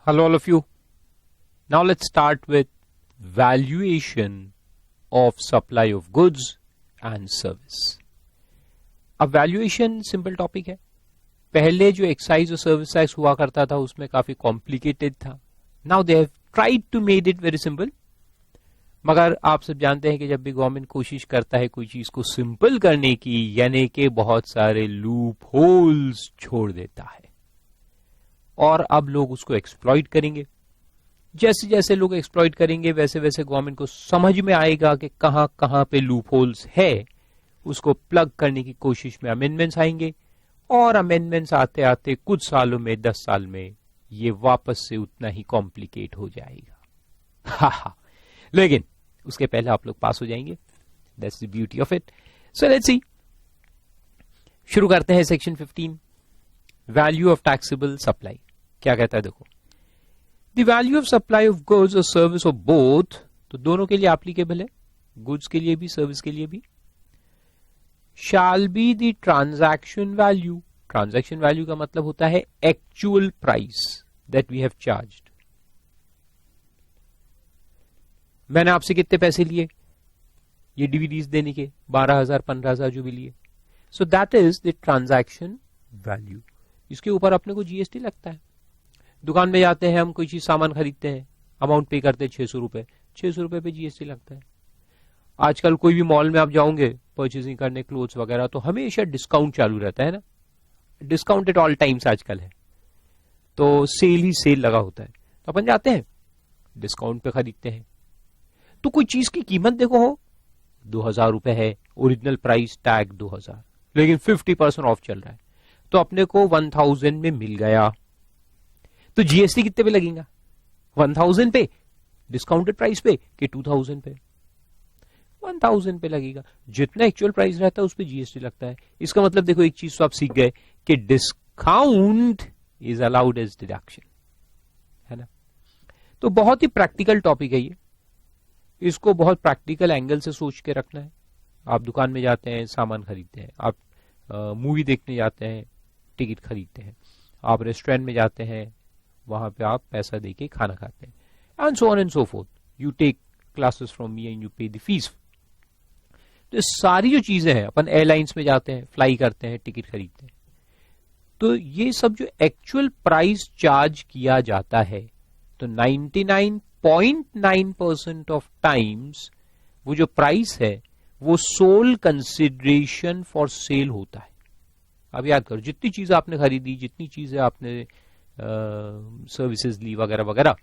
Hello all of you. Now let's start with valuation of supply of goods and service. अब valuation simple topic है. पहले जो excise और service tax हुआ करता था उसमें काफी कॉम्प्लिकेटेड था. Now they have tried to made it very simple. मगर आप सब जानते हैं कि जब भी गवर्नमेंट कोशिश करता है कोई चीज को सिंपल करने की, यानी कि बहुत सारे लूप होल्स छोड़ देता है और अब लोग उसको एक्सप्लॉइट करेंगे. जैसे जैसे लोग एक्सप्लॉइट करेंगे वैसे वैसे गवर्नमेंट को समझ में आएगा कि कहां कहां पे लूप होल्स है. उसको प्लग करने की कोशिश में अमेंडमेंट्स आएंगे और अमेंडमेंट्स आते आते कुछ सालों में 10 साल में ये वापस से उतना ही कॉम्प्लिकेट हो जाएगा. हा लेकिन उसके पहले आप लोग पास हो जाएंगे. That's the beauty of it. So let's see. शुरू करते हैं section 15, value of taxable supply. क्या कहता है देखो, the value of supply of goods और सर्विस ऑफ बोथ, तो दोनों के लिए एप्लीकेबल है, गुड्स के लिए भी सर्विस के लिए भी. Shall be the transaction value. Transaction value का मतलब होता है actual price that we have charged. मैंने आपसे कितने पैसे लिए ये डीवीडीज देने के, 12,000 15,000 जो भी लिए. So that is the transaction value. इसके ऊपर अपने को जीएसटी लगता है. दुकान में जाते हैं, हम कोई चीज सामान खरीदते हैं, अमाउंट पे करते हैं 600 रुपए, 600 रुपए पे जीएसटी लगता है. आजकल कोई भी मॉल में आप जाओगे परचेजिंग करने क्लोथ्स वगैरह, तो हमेशा डिस्काउंट चालू रहता है ना. डिस्काउंट एट ऑल टाइम्स आजकल है, तो सेल ही सेल लगा होता है. तो अपन जाते हैं डिस्काउंट पे खरीदते हैं. तो कोई चीज की कीमत देखो हो 2,000 रुपए है, ओरिजिनल प्राइस टैग 2,000, लेकिन 50% ऑफ चल रहा है, तो अपने को 1,000 में मिल गया. तो जीएसटी कितने पे लगेगा? 1,000 पे, डिस्काउंटेड प्राइस पे कि 2,000 पे? 1,000 पे लगेगा. जितना एक्चुअल प्राइस रहता है उस पे जीएसटी लगता है. इसका मतलब देखो एक चीज तो आप सीख गए कि discount is allowed as deduction, है ना. तो बहुत ही प्रैक्टिकल टॉपिक है ये. इसको बहुत प्रैक्टिकल एंगल से सोच के रखना है. आप दुकान में जाते हैं, सामान खरीदते हैं, आप मूवी देखने जाते हैं, टिकट खरीदते हैं, आप रेस्टोरेंट में जाते हैं, वहां पे आप पैसा देके खाना खाते हैं, and so on and so forth. You take classes from me and you pay the fees. तो सारी जो चीजें हैं, अपन एयरलाइंस में जाते हैं, फ्लाई करते हैं, टिकट खरीदते हैं, तो ये सब जो एक्चुअल प्राइस चार्ज किया जाता है, तो 99.9% ऑफ टाइम्स वो जो प्राइस है वो सोल कंसिडरेशन फॉर सेल होता है. अब याद करो, जितनी चीज आपने खरीदी, जितनी चीजें आपने सर्विसेज ली वगैरह वगैरह,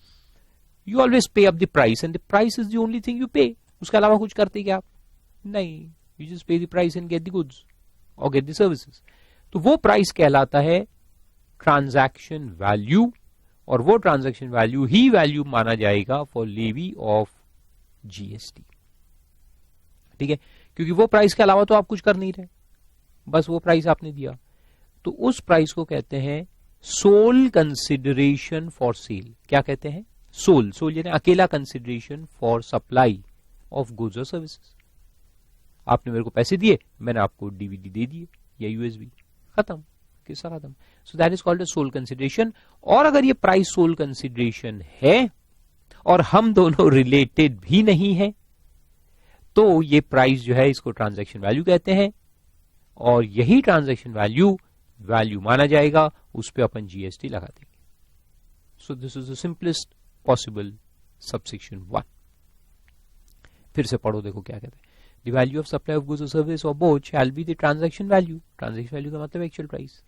यू ऑलवेज पे up the price and the price is the only thing you पे. उसके अलावा कुछ करते क्या आप? नहीं, यू जस्ट पे the price and get the goods और गेट द सर्विसेज. तो वो प्राइस कहलाता है ट्रांजैक्शन वैल्यू, और वो ट्रांजैक्शन वैल्यू ही वैल्यू माना जाएगा फॉर लेवी ऑफ जीएसटी. ठीक है, क्योंकि वो प्राइस के अलावा तो आप कुछ कर नहीं रहे, बस वो प्राइस आपने दिया. तो उस प्राइस को कहते हैं सोल कंसिडरेशन फॉर सेल. क्या कहते हैं? सोल. सोल यानी अकेला consideration for supply of goods और सर्विसेज. आपने मेरे को पैसे दिए, मैंने आपको डीवीडी दे दिए या यूएसबी, खत्म, किस्सा खत्म. So that is called sole consideration. और अगर ये प्राइस सोल कंसिडरेशन है और हम दोनों रिलेटेड भी नहीं है, तो ये प्राइस जो है इसको ट्रांजैक्शन वैल्यू कहते हैं, और यही ट्रांजैक्शन वैल्यू माना जाएगा, उस पे अपन जीएसटी लगा देंगे. सो this is the simplest possible subsection 1. फिर से पढ़ो, देखो क्या कहते हैं. The value of supply of goods और सर्विस और both shell be the transaction value. Transaction value का मतलब एक्चुअल प्राइस.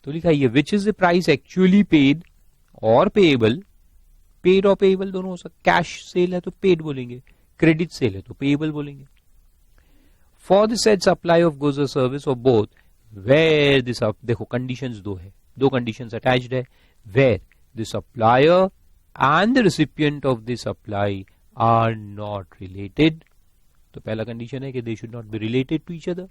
तो लिखा है which is the price actually paid और पेएबल. पेड और पेएबल दोनों हो सकते. कैश सेल है तो पेड बोलेंगे, क्रेडिट सेल है तो पेएबल बोलेंगे. For the said supply of goods और सर्विस और बोथ वेयर दिस, देखो कंडीशंस दो है, दो कंडीशंस अटैच्ड है. Where the supplier and the recipient of the supply are not related. तो पहला कंडीशन है कि they should not be related to each other.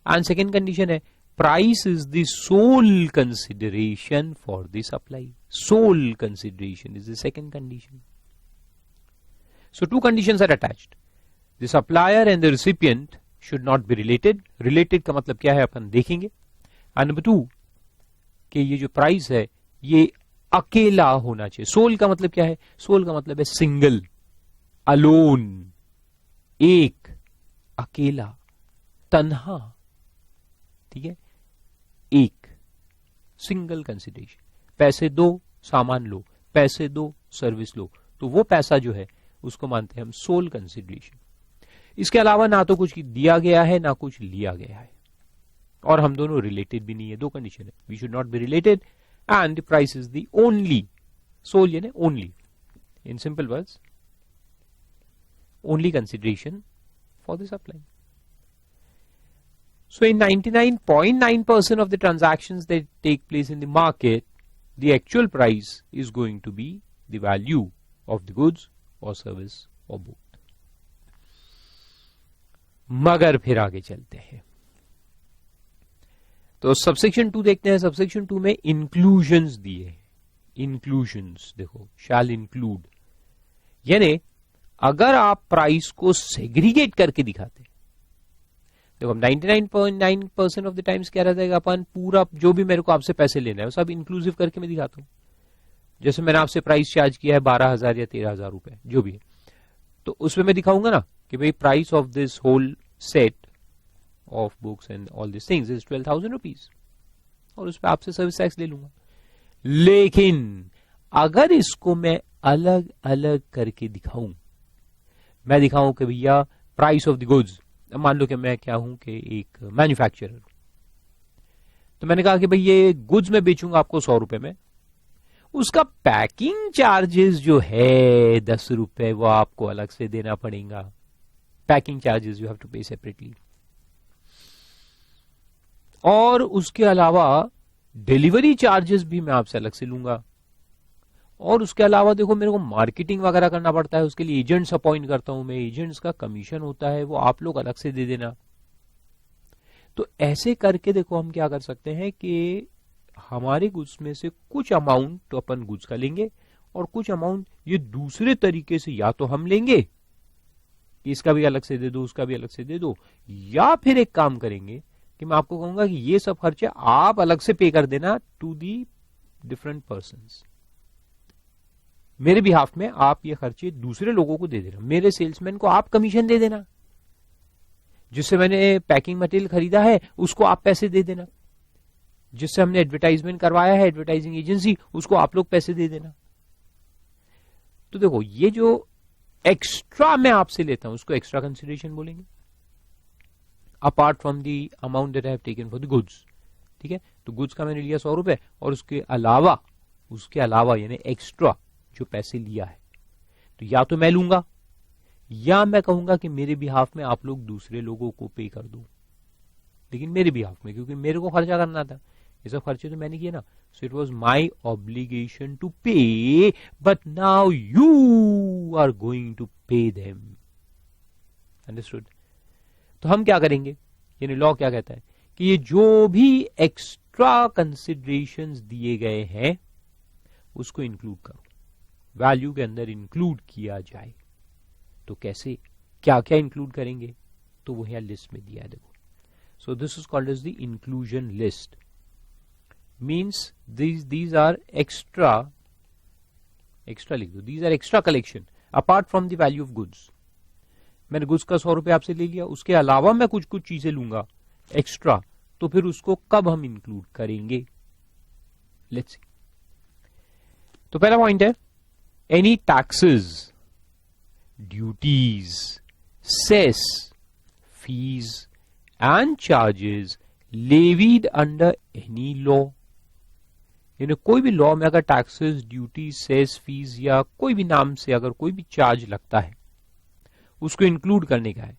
And second condition है price is the sole consideration for the supply. Sole consideration is the second condition. So two conditions are attached. The supplier and the recipient should not be related. Related का मतलब क्या है अपन देखेंगे. And number two, कि ये जो price है ये अकेला होना चाहिए। सोल का मतलब क्या है? सोल का मतलब है सिंगल, अलोन, एक, अकेला, तन्हा, ठीक है, एक, सिंगल कंसिडरेशन। पैसे दो, सामान लो, पैसे दो, सर्विस लो, तो वो पैसा जो है उसको मानते हैं हम सोल कंसिडरेशन। इसके अलावा ना तो कुछ दिया गया है ना कुछ लिया गया है, और हम दोनों रिलेटेड भी नहीं है। दो कंडीशन है, we should not be related and price is the only, sole यानी only, in simple words only consideration for the supply. So in 99.9% of the transactions that take place in the market, the actual price is going to be the value of the goods or service or both. मगर फिर आगे चलते हैं, तो subsection 2 देखते हैं। Subsection 2 में inclusions दिए, इंक्लूजन्स देखो, शैल इंक्लूड, यानी अगर आप प्राइस को सेग्रीगेट करके दिखाते, देखो 99.9% ऑफ द टाइम्स क्या रहता है, अपन पूरा जो भी मेरे को आपसे पैसे लेना है वो सब इंक्लूसिव करके मैं दिखाता हूं। जैसे मैंने आपसे प्राइस चार्ज किया है 12,000 या 13,000 रुपए जो भी है, तो उसमें मैं दिखाऊंगा ना कि भाई price of this whole set of books and all this things is 12,000 rupees, और उस पर आपसे सर्विस टैक्स ले लूंगा। लेकिन अगर इसको मैं अलग अलग करके दिखाऊं, मैं दिखाऊं कि भैया प्राइस ऑफ द गुड्स, मान लो कि मैं क्या हूं कि एक मैन्युफैक्चरर, तो मैंने कहा कि भाई ये गुड्स में बेचूंगा आपको 100 रुपए में, उसका पैकिंग चार्जेस जो है 10 रुपए, वो आपको अलग से देना पड़ेगा। Packing charges you have to pay separately, और उसके अलावा डिलीवरी चार्जेस भी मैं आपसे अलग से लूंगा, और उसके अलावा देखो मेरे को मार्केटिंग वगैरह करना पड़ता है, उसके लिए एजेंट्स अपॉइंट करता हूं मैं, एजेंट्स का कमीशन होता है वो आप लोग अलग से दे देना। तो ऐसे करके देखो हम क्या कर सकते हैं कि हमारे गुड्स में से कुछ अमाउंट तो अपन गुड्स का लेंगे, और कुछ अमाउंट ये दूसरे तरीके से या तो हम लेंगे कि इसका भी अलग से दे दो, उसका भी अलग से दे दो, या फिर एक काम करेंगे कि मैं आपको कहूंगा कि ये सब खर्चे आप अलग से पे कर देना टू दी डिफरेंट पर्सन्स, मेरे बिहाफ में आप ये खर्चे दूसरे लोगों को दे देना, मेरे सेल्समैन को आप कमीशन दे देना, जिससे मैंने पैकिंग मटेरियल खरीदा है उसको आप पैसे दे देना, जिससे हमने एडवर्टाइजमेंट करवाया है एडवर्टाइजिंग एजेंसी उसको आप लोग पैसे दे देना। तो देखो ये जो एक्स्ट्रा मैं आपसे लेता हूं उसको एक्स्ट्रा कंसिडरेशन बोलेंगे, apart from the amount that I have taken for the goods. ठीक है, तो गुड्स का मैंने लिया 100 रुपए, और उसके अलावा यानी एक्स्ट्रा जो पैसे लिया है, तो या तो मैं लूंगा या मैं कहूंगा कि मेरे बिहाफ में आप लोग दूसरे लोगों को पे कर दो, लेकिन मेरे बिहाफ में, क्योंकि मेरे को खर्चा करना था, ये सब खर्चे तो मैंने किए ना, so it was my obligation to pay, but now you are going to pay them. Understood? तो हम क्या करेंगे, यानी लॉ क्या कहता है कि ये जो भी एक्स्ट्रा कंसिडरेशंस दिए गए हैं उसको इंक्लूड करो, वैल्यू के अंदर इंक्लूड किया जाए। तो कैसे, क्या क्या इंक्लूड करेंगे, तो वो यहां लिस्ट में दिया है, देखो। So this is called as the inclusion list, means these are extra लिख दो, these are extra collection apart from the value of goods. मैंने गुड्स का 100 रुपए आपसे ले लिया, उसके अलावा मैं कुछ कुछ चीजें लूंगा एक्स्ट्रा, तो फिर उसको कब हम इंक्लूड करेंगे, लेट्स सी। तो पहला पॉइंट है, any taxes, duties, cess, fees and charges levied under any law, यानी कोई भी लॉ में अगर टैक्सेस, ड्यूटी, सेस, फीस या कोई भी नाम से अगर कोई भी चार्ज लगता है उसको इंक्लूड करने का है,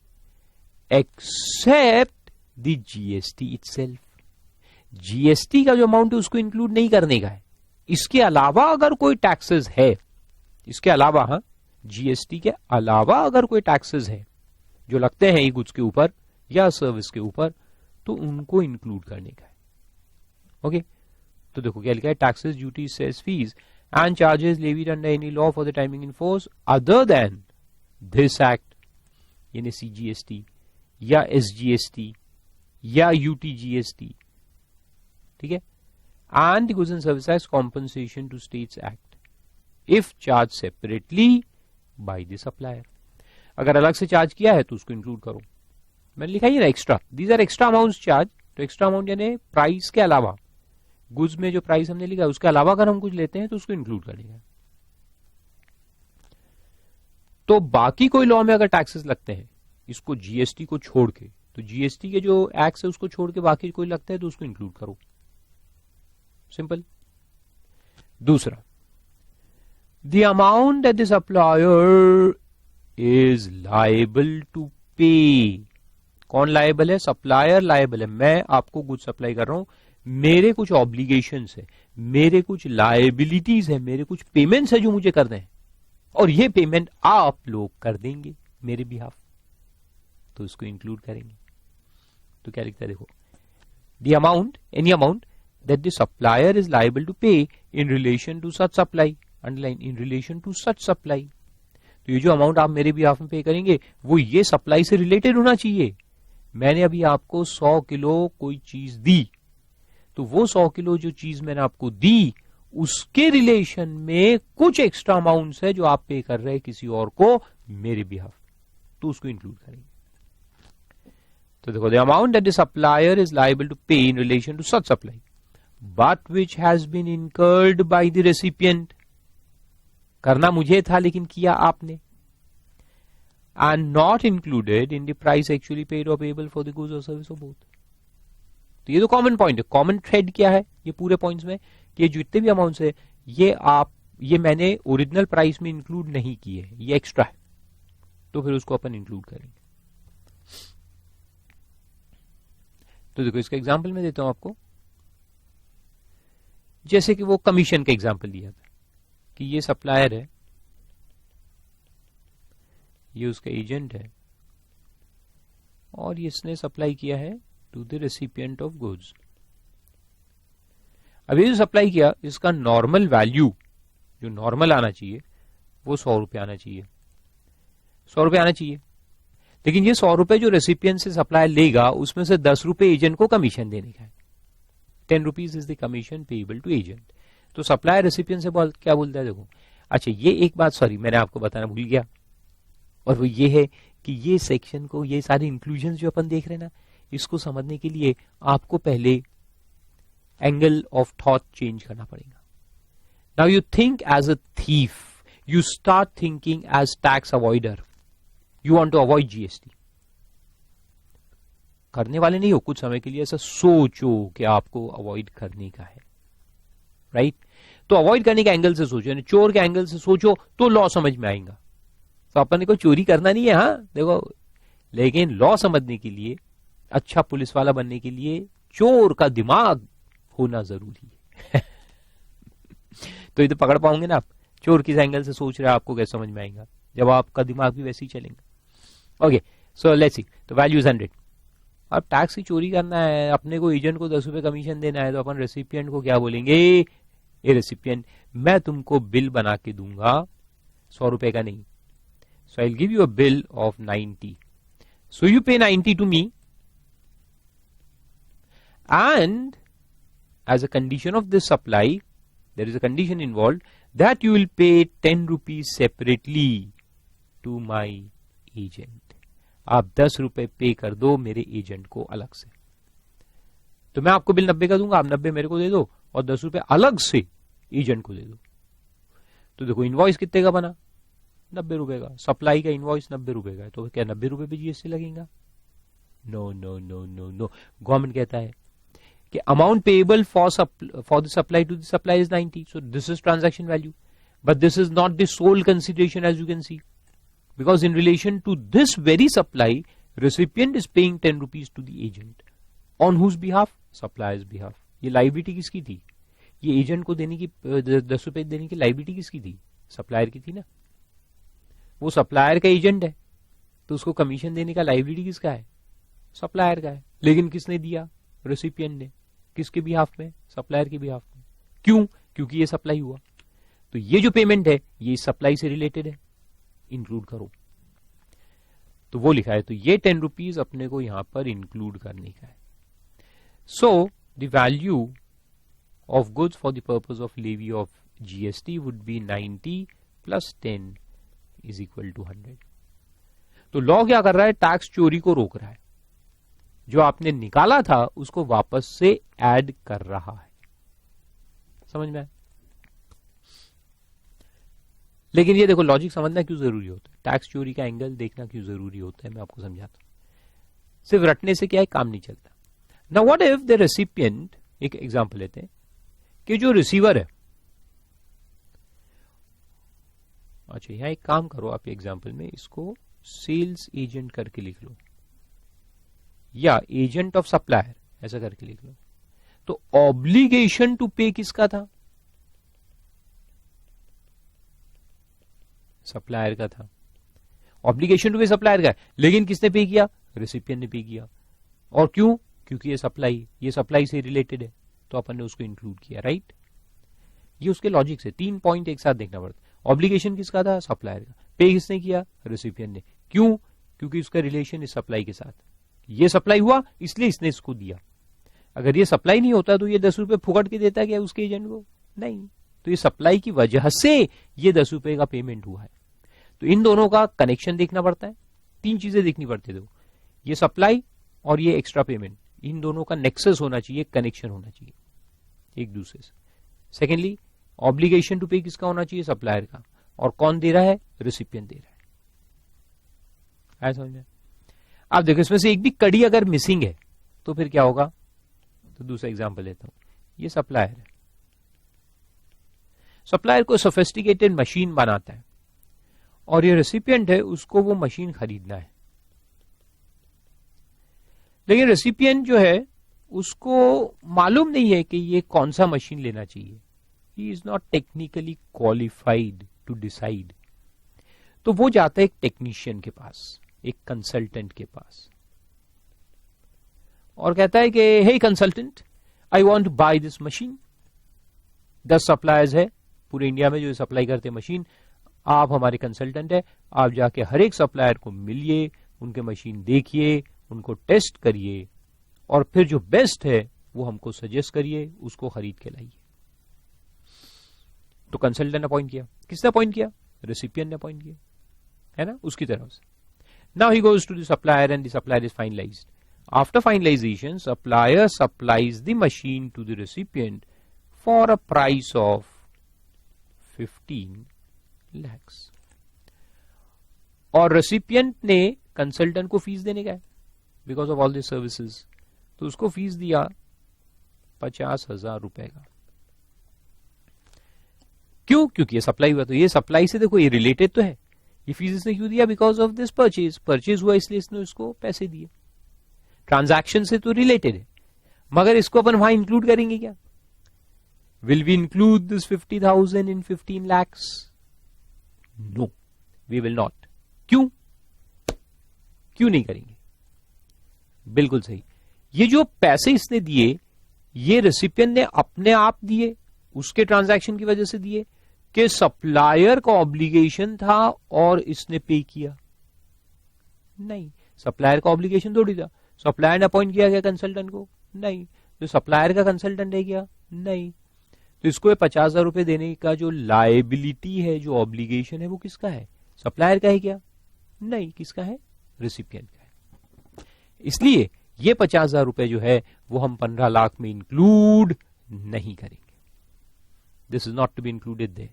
except the GST itself. GST का जो अमाउंट है उसको इंक्लूड नहीं करने का है, इसके अलावा अगर कोई टैक्सेस है, इसके अलावा, हाँ, जीएसटी के अलावा अगर कोई टैक्सेस है जो लगते हैं गुड्स के ऊपर या सर्विस के ऊपर, तो उनको इंक्लूड करने का है। ओके, तो देखो क्या लिखा है, taxes, duty, cess, fees and charges levied under any law for the timing in force other than this act, यानी सीजीएसटी या एसजीएसटी या यूटीजीएसटी। ठीक है, and the goods and services as compensation to states act if charged separately by the supplier. अगर अलग से charge किया है तो उसको इंक्लूड करो. मैंने लिखा है ना extra, these are extra amounts charge. तो एक्स्ट्रा अमाउंट यानी प्राइस के अलावा, गुड्स में जो प्राइस हमने लिखा है उसके अलावा अगर हम कुछ लेते हैं तो उसको इंक्लूड करेगा. तो बाकी कोई लॉ में अगर टैक्सेस लगते हैं इसको जीएसटी को छोड़ के, तो जीएसटी के जो एक्ट है उसको छोड़ के बाकी कोई लगता है तो उसको इंक्लूड करो. सिंपल. दूसरा, the amount that the supplier is liable to pay. कौन लायबल है? सप्लायर लायबल है. मैं आपको गुड सप्लाई कर रहा हूं, मेरे कुछ ऑब्लिगेशंस है, मेरे कुछ लायबिलिटीज है, मेरे कुछ पेमेंट्स है जो मुझे करने हैं, और ये पेमेंट आप लोग कर देंगे मेरे बिहाफ, तो इसको इंक्लूड करेंगे. तो क्या लिखता है देखो, the amount, any amount that the supplier is liable to pay in relation to such supply, underline in relation to such supply. तो ये जो अमाउंट आप मेरे बिहाफ में पे करेंगे वो ये सप्लाई से रिलेटेड होना चाहिए. मैंने अभी आपको 100 किलो कोई चीज दी, तो वो 100 किलो जो चीज मैंने आपको दी उसके रिलेशन में कुछ एक्स्ट्रा अमाउंट्स है जो आप पे कर रहे हैं किसी और को मेरे बिहाफ, तो उसको इंक्लूड करेंगे. तो देखो, the amount that the supplier is liable to pay in relation to such supply but which has been incurred by the recipient. करना मुझे था लेकिन किया आपने. And not included in the price actually paid or payable for the goods or service or both. तो ये तो common point है. कॉमन थ्रेड क्या है ये पूरे पॉइंट्स में, कि ये जितने भी अमाउंट्स है ये मैंने ओरिजिनल प्राइस में इंक्लूड नहीं किए, ये एक्स्ट्रा है, तो फिर उसको अपन इंक्लूड करेंगे. तो देखो, इसका एग्जांपल मैं देता हूं आपको. जैसे कि वो कमीशन का एग्जांपल दिया था कि ये सप्लायर है, ये उसका एजेंट है, और इसने सप्लाई किया है to the recipient of goods. अब ये जो सप्लाई किया इसका नॉर्मल वैल्यू जो नॉर्मल आना चाहिए वो 100 रुपए आना चाहिए, 100 रुपए आना चाहिए. लेकिन ये 100 रुपए जो रेसिपिएंट से सप्लाई लेगा उसमें से 10 रुपए एजेंट को कमीशन देने का है. 10 rupees is the commission payable to agent. तो सप्लायर रेसिपिएंट से क्या बोलता है देखो. अच्छा, ये एक बात सॉरी मैंने आपको बताना भूल गया, और वो ये है कि ये सेक्शन को, ये सारे इंक्लूजन जो अपन देख रहे हैं ना, इसको समझने के लिए आपको पहले एंगल ऑफ थॉट चेंज करना पड़ेगा. Now you think as a thief, you start thinking as tax avoider. You want to avoid GST. करने वाले नहीं हो, कुछ समय के लिए ऐसा सोचो कि आपको अवॉइड करने का है, राइट? तो अवॉइड करने के एंगल से सोचो, यानी चोर के एंगल से सोचो तो लॉ समझ में आएगा. तो अपन को चोरी करना नहीं है, हाँ देखो, लेकिन लॉ समझने के लिए, अच्छा पुलिस वाला बनने के लिए चोर का दिमाग होना जरूरी है. तो ये तो पकड़ पाओगे ना आप, चोर किस एंगल से सोच रहे हैं आपको कैसे समझ में आएगा, जब आपका दिमाग भी वैसे ही चलेगा. Okay, so let's see. तो वैल्यू 100. अब टैक्स की चोरी करना है, अपने को एजेंट को 10 रुपए कमीशन देना है, तो अपन रेसिपिएंट को क्या बोलेंगे, ए रेसिपिएंट, मैं तुमको बिल बना के दूंगा 100 रुपए का नहीं. So I will give you a bill of 90. So you pay 90 to me, and as a condition of this supply there is a condition involved that you will pay 10 rupees separately to my agent. आप 10 रुपए पे कर दो मेरे agent को अलग से. तो मैं आपको बिल 90 का दूंगा, आप 90 मेरे को दे दो, और 10 रुपए अलग से एजेंट को दे दो. तो देखो, इनवॉइस कितने का बना, 90 रुपए का. सप्लाई का इनवॉइस 90 रुपए का है, तो क्या 90 रुपए पे जीएसटी लगेगा? No no no no no. Government कहता है कि amount payable for the supply to the supply is 90. So this is transaction value, but this is not the sole consideration as you can see. Because in relation to this very supply, recipient is paying 10 rupees to the agent. On whose behalf? Supplier's behalf. ये liability किसकी थी? ये agent को देने की 10 रुपए देने की लाइबिलिटी किसकी थी? सप्लायर की थी ना. वो सप्लायर का एजेंट है, तो उसको कमीशन देने का लाइबिलिटी किसका है? सप्लायर का है. लेकिन किसने दिया? रेसिपिएंट ने. किसके बिहाफ में? सप्लायर के बिहाफ में. क्यों? क्योंकि ये सप्लाई हुआ. तो ये जो पेमेंट है ये सप्लाई से रिलेटेड है, इंक्लूड करो. तो वो लिखा है, तो ये 10 रुपीज अपने को यहां पर इंक्लूड करने का है. So the value of goods for the purpose of levy of GST would be 90 plus 10 is equal to 100. तो लॉ क्या कर रहा है? टैक्स चोरी को रोक रहा है, जो आपने निकाला था उसको वापस से ऐड कर रहा है। समझ में आया? लेकिन ये देखो, लॉजिक समझना क्यों जरूरी होता है, टैक्स चोरी का एंगल देखना क्यों जरूरी होता है, मैं आपको समझाता हूं। सिर्फ रटने से क्या है, काम नहीं चलता। Now what if the recipient, एक एग्जांपल लेते हैं कि जो रिसीवर है, अच्छा यहां एक काम करो आप एग्जांपल में, इसको सेल्स एजेंट करके लिख लो या एजेंट ऑफ सप्लायर ऐसा करके लिख लो। तो ऑब्लिगेशन टू पे किसका था? सप्लायर का था। ऑब्लिगेशन टू पे सप्लायर का है, लेकिन किसने पे किया? रेसिपिएंट ने पे किया। और क्यों? क्योंकि ये सप्लाई से रिलेटेड है, तो अपन ने उसको इंक्लूड किया, राइट? ये उसके लॉजिक से 3 पॉइंट एक साथ देखना पड़ता है। ऑब्लिगेशन किसका था? सप्लायर का। पे किसने किया? रेसिपिएंट ने। क्यों? क्योंकि उसका रिलेशन इस सप्लाई के साथ। ये सप्लाई हुआ इसलिए इसने इसको दिया। अगर ये सप्लाई नहीं होता तो ये 10 रुपए फुकट के देता क्या उसके एजेंट को? नहीं। तो ये सप्लाई की वजह से ये 10 रुपए का पेमेंट हुआ है। तो इन दोनों का कनेक्शन देखना पड़ता है। 3 चीजें देखनी पड़ती है। ये सप्लाई और ये एक्स्ट्रा पेमेंट, इन दोनों का नेक्सस होना चाहिए, कनेक्शन होना चाहिए एक दूसरे से। सेकेंडली, ऑब्लिगेशन टू पे किसका होना चाहिए? सप्लायर का। और कौन दे रहा है? रेसिपिएंट दे रहा है। आया समझ में? आप देखो, इसमें से एक भी कड़ी अगर मिसिंग है तो फिर क्या होगा? तो दूसरा एग्जांपल लेता हूं। ये सप्लायर है, सप्लायर को सोफिस्टिकेटेड मशीन बनाता है और ये रेसिपिएंट है, उसको वो मशीन खरीदना है। लेकिन रेसिपिएंट जो है उसको मालूम नहीं है कि ये कौन सा मशीन लेना चाहिए। He is not technically qualified to decide. तो वो जाता है एक टेक्नीशियन के पास, एक कंसल्टेंट के पास, और कहता है कि hey consultant, I want to buy this machine. 10 suppliers है पूरे इंडिया में जो सप्लाई करते हैं मशीन। आप हमारे कंसल्टेंट है, आप जाके हर एक सप्लायर को मिलिए, उनके मशीन देखिए, उनको टेस्ट करिए और फिर जो बेस्ट है वो हमको सजेस्ट करिए, उसको खरीद के लाइए। तो कंसल्टेंट अपॉइंट किया। किसने अपॉइंट किया? रेसिपिएंट ने अपॉइंट किया, है ना, उसकी तरफ से। Now he goes to the supplier and the supplier is finalised. After finalization, supplier supplies the machine to the recipient for a price of 15 lakhs. और recipient ने consultant को फीस देने का है because of all these services, तो उसको fees दिया 50,000 रुपए का। क्यों? क्योंकि ये सप्लाई हुआ। तो ये सप्लाई से देखो ये रिलेटेड तो है। ये फीस इसने क्यों दिया? बिकॉज ऑफ दिस परचेज हुआ इसलिए इसने उसको पैसे दिए। ट्रांजैक्शन से तो रिलेटेड है, मगर इसको अपन वहां इंक्लूड करेंगे क्या? Will we include this 50,000 in 15 lakhs? No, we will not. क्यों? क्यों नहीं करेंगे? बिल्कुल सही। ये जो पैसे इसने दिए, ये रेसिपिएंट ने अपने आप दिए, उसके ट्रांजैक्शन की वजह से दिए, कि सप्लायर का ऑब्लिगेशन था और इसने पे किया? नहीं, सप्लायर का ऑब्लिगेशन थोड़ी था। सप्लायर ने अपॉइंट किया क्या कंसल्टेंट को? नहीं। तो सप्लायर का कंसल्टेंट है क्या? नहीं। तो इसको 50,000 रुपए देने का जो लायबिलिटी है, जो ऑब्लिगेशन है, वो किसका है? सप्लायर का है क्या? नहीं। किसका है? रेसिपिएंट का है। इसलिए ये 50,000 रुपए जो है वो हम 15 लाख में इंक्लूड नहीं करेंगे। This is not to be included there.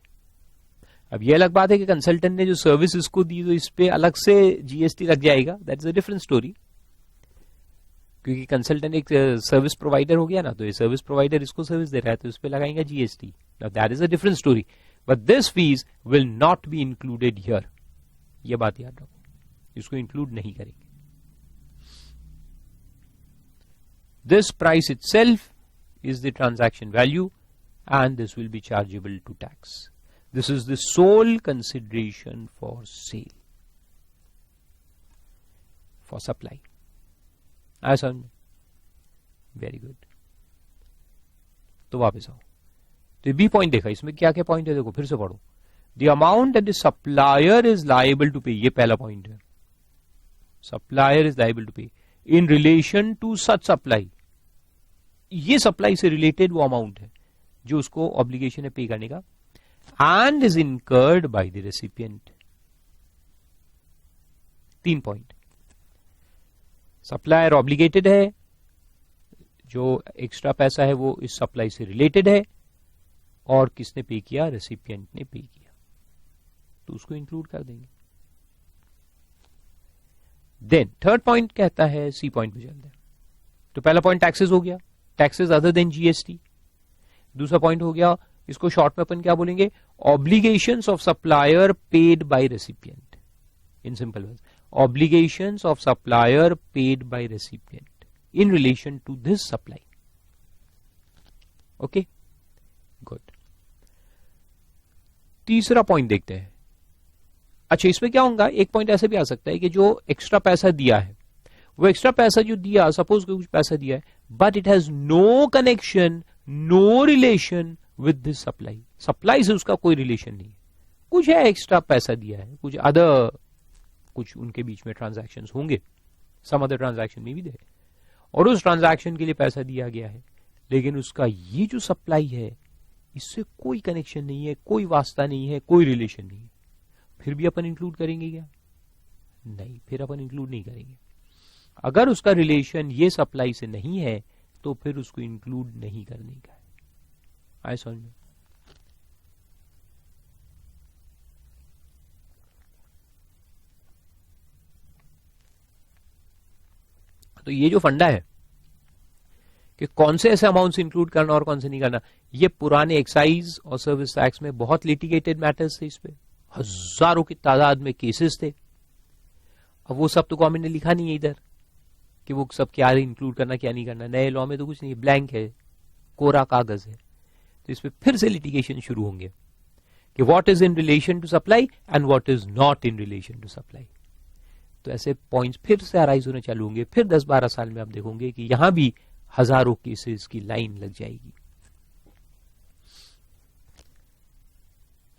अब ये अलग बात है कि कंसल्टेंट ने जो सर्विस इसको दी तो इस पे अलग से जीएसटी लग जाएगा, that is a different story. क्योंकि कंसल्टेंट एक सर्विस प्रोवाइडर हो गया ना, तो ये सर्विस प्रोवाइडर इसको सर्विस दे रहा है तो इस पे लगाएंगे GST. Now that is a different story, but this fees will not be included here. ये बात याद रखो, इसको इंक्लूड नहीं करेंगे। This price itself is the transaction value and this will be chargeable to tax. This is the sole consideration for sale, for supply. ऐसा very good. तो वापस आओ, तो बी पॉइंट देखा, इसमें क्या क्या पॉइंट है देखो, फिर से पढ़ो। The amount that the supplier is liable to pay, ये पहला पॉइंट है। Supplier is liable to pay in relation to such supply. ये सप्लाई से रिलेटेड वो अमाउंट है। जो उसको ऑब्लिगेशन है पे करने का, and is incurred by the recipient. 3 point, supplier obligated है, जो एक्स्ट्रा पैसा है वो इस सप्लाई से रिलेटेड है, और किसने पे किया, रेसिपिएंट ने पे किया, तो उसको इंक्लूड कर देंगे। देन थर्ड पॉइंट कहता है, सी पॉइंट पे चलते हैं। तो पहला पॉइंट टैक्सेस हो गया, टैक्सेस अदर देन जीएसटी। दूसरा पॉइंट हो गया, इसको शॉर्ट में अपन क्या बोलेंगे, obligations of supplier paid by recipient. In simple words, obligations of supplier paid by recipient in relation to this supply. Okay, good. तीसरा पॉइंट देखते हैं। अच्छा, इसमें क्या होगा, एक पॉइंट ऐसे भी आ सकता है कि जो एक्स्ट्रा पैसा दिया है, वो एक्स्ट्रा पैसा जो दिया, सपोज कुछ पैसा दिया है, but it has no connection, no relation with this supply. Supply से उसका कोई रिलेशन नहीं है, कुछ है एक्स्ट्रा पैसा दिया है, कुछ अदर, कुछ उनके बीच में ट्रांजैक्शंस होंगे, सम अदर ट्रांजैक्शन में भी दे, और उस ट्रांजैक्शन के लिए पैसा दिया गया है, लेकिन उसका ये जो सप्लाई है इससे कोई कनेक्शन नहीं है, कोई वास्ता नहीं है, कोई रिलेशन नहीं है, फिर भी अपन इंक्लूड करेंगे क्या? नहीं, फिर अपन इंक्लूड नहीं करेंगे। अगर उसका रिलेशन ये सप्लाई से नहीं है तो फिर उसको इंक्लूड नहीं करने का है। आए समझ में? तो ये जो फंडा है कि कौन से ऐसे अमाउंट्स इंक्लूड करना और कौन से नहीं करना, ये पुराने एक्साइज और सर्विस टैक्स में बहुत लिटिगेटेड मैटर्स थे, इस पे हजारों की तादाद में केसेस थे। अब वो सब तो गवर्नमेंट ने लिखा नहीं है इधर कि वो सब क्या इंक्लूड करना क्या नहीं करना। नए लॉ में तो कुछ नहीं, ब्लैंक है, कोरा कागज है। तो इस पे फिर से लिटिगेशन शुरू होंगे कि what is in relation to supply and what is not in relation to supply. तो ऐसे पॉइंट्स फिर से अराइज होने चालू होंगे। फिर 10-12 साल में आप देखोगे कि यहां भी हजारों केसेस की लाइन लग जाएगी।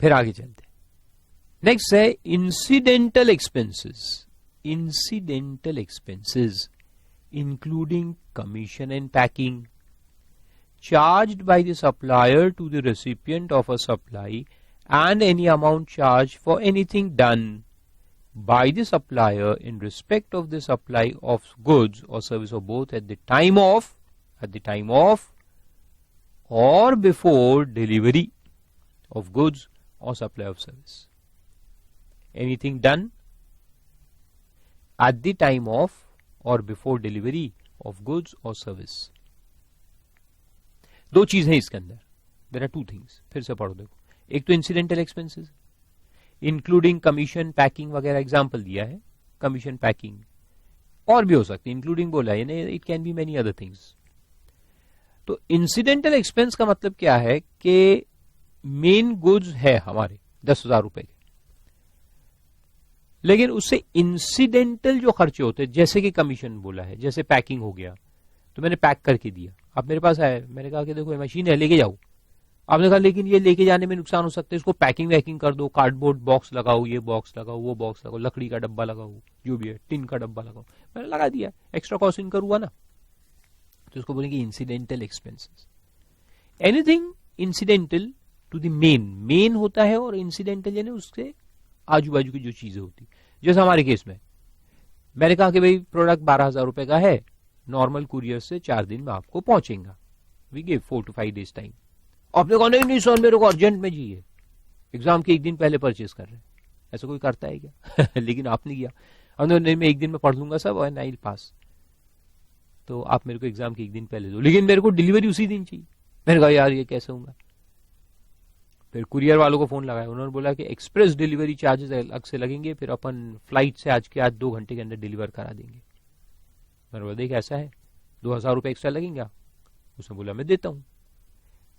फिर आगे चलते हैं। नेक्स्ट है incidental expenses. Incidental expenses including commission and packing charged by the supplier to the recipient of a supply and any amount charged for anything done by the supplier in respect of the supply of goods or service or both at the time of or before delivery of goods or supply of service. Anything done at the time of or before delivery of goods or service. दो चीज है इसके अंदर, there are two things. फिर से पढ़ो देखो, एक तो incidental expenses including commission packing वगैरह एग्जांपल दिया है, कमीशन पैकिंग और भी हो सकती है, इंक्लूडिंग बोला है, यानी it can be many other things. तो इंसिडेंटल एक्सपेंस का मतलब क्या है कि मेन गुड्स है हमारे 10,000 रुपए के, लेकिन उससे इंसिडेंटल जो खर्चे होते हैं, जैसे कि कमीशन बोला है, जैसे पैकिंग हो गया, तो मैंने पैक करके दिया, अब मेरे पास आया, मैंने कहा कि देखो ये मशीन है, लेके जाओ। आपने कहा लेकिन ये लेके जाने में नुकसान हो सकता है, इसको पैकिंग वैकिंग कर दो, कार्डबोर्ड बॉक्स लगाओ, ये बॉक्स लगाओ, वो बॉक्स लगाओ, लकड़ी का डब्बा लगाओ, जो भी है, टिन का डब्बा लगाओ, मैंने लगा दिया, एक्स्ट्रा कॉस्ट इनकर हुआ ना, तो इसको बोलेंगे incidental expenses. Anything incidental to the main होता है, और इंसिडेंटल यानी उसके आजू बाजू की जो चीजें होती, जैसे हमारे केस में मैंने कहा कि भाई प्रोडक्ट 12,000 रुपए का है, नॉर्मल कुरियर से 4 दिन में आपको पहुंचेगा, we give 4 to 5 days time. आपने कहा नहीं सर मेरे को अर्जेंट में चाहिए, एग्जाम के 1 दिन पहले परचेज कर रहे हैं, ऐसा कोई करता है क्या? लेकिन आपने किया, नहीं मैं 1 दिन में पढ़ लूंगा सब और आई पास, तो आप मेरे को एग्जाम के 1 दिन पहले दो, लेकिन मेरे को डिलीवरी उसी दिन चाहिए। मैंने कहा यार ये कैसे होगा? फिर कुरियर वालों को फोन लगाया, उन्होंने बोला कि एक्सप्रेस डिलीवरी चार्जेस अलग से लगेंगे, फिर अपन फ्लाइट से आज 2 घंटे के अंदर डिलीवर करा देंगे। मैंने बोला देख ऐसा है, 2,000 रुपए एक्स्ट्रा लगेंगे। उसने बोला मैं देता हूं।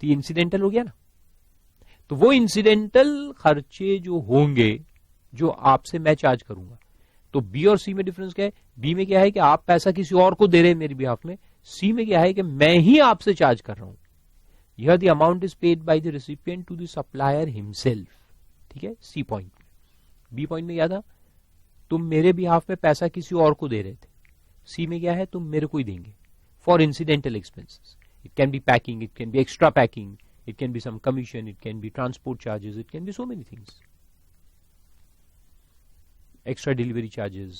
तो ये इंसिडेंटल हो गया ना। तो वो इंसिडेंटल खर्चे जो होंगे जो आपसे मैं चार्ज करूंगा, तो बी और सी में डिफरेंस क्या है? बी में क्या है कि आप पैसा किसी और को दे रहे हैं मेरे बिहाफ में, सी में क्या है कि मैं ही आपसे चार्ज कर रहा हूं। यह the amount is paid by the recipient to the supplier himself. ठीक है, सी पॉइंट में। बी पॉइंट में क्या था? तुम मेरे बिहाफ में पैसा किसी और को दे रहे थे। सी में क्या है? तुम मेरे को ही देंगे for incidental expenses. It can be packing, it can be extra packing, It can be some commission, it can be transport charges, it can be so many things. Extra delivery charges.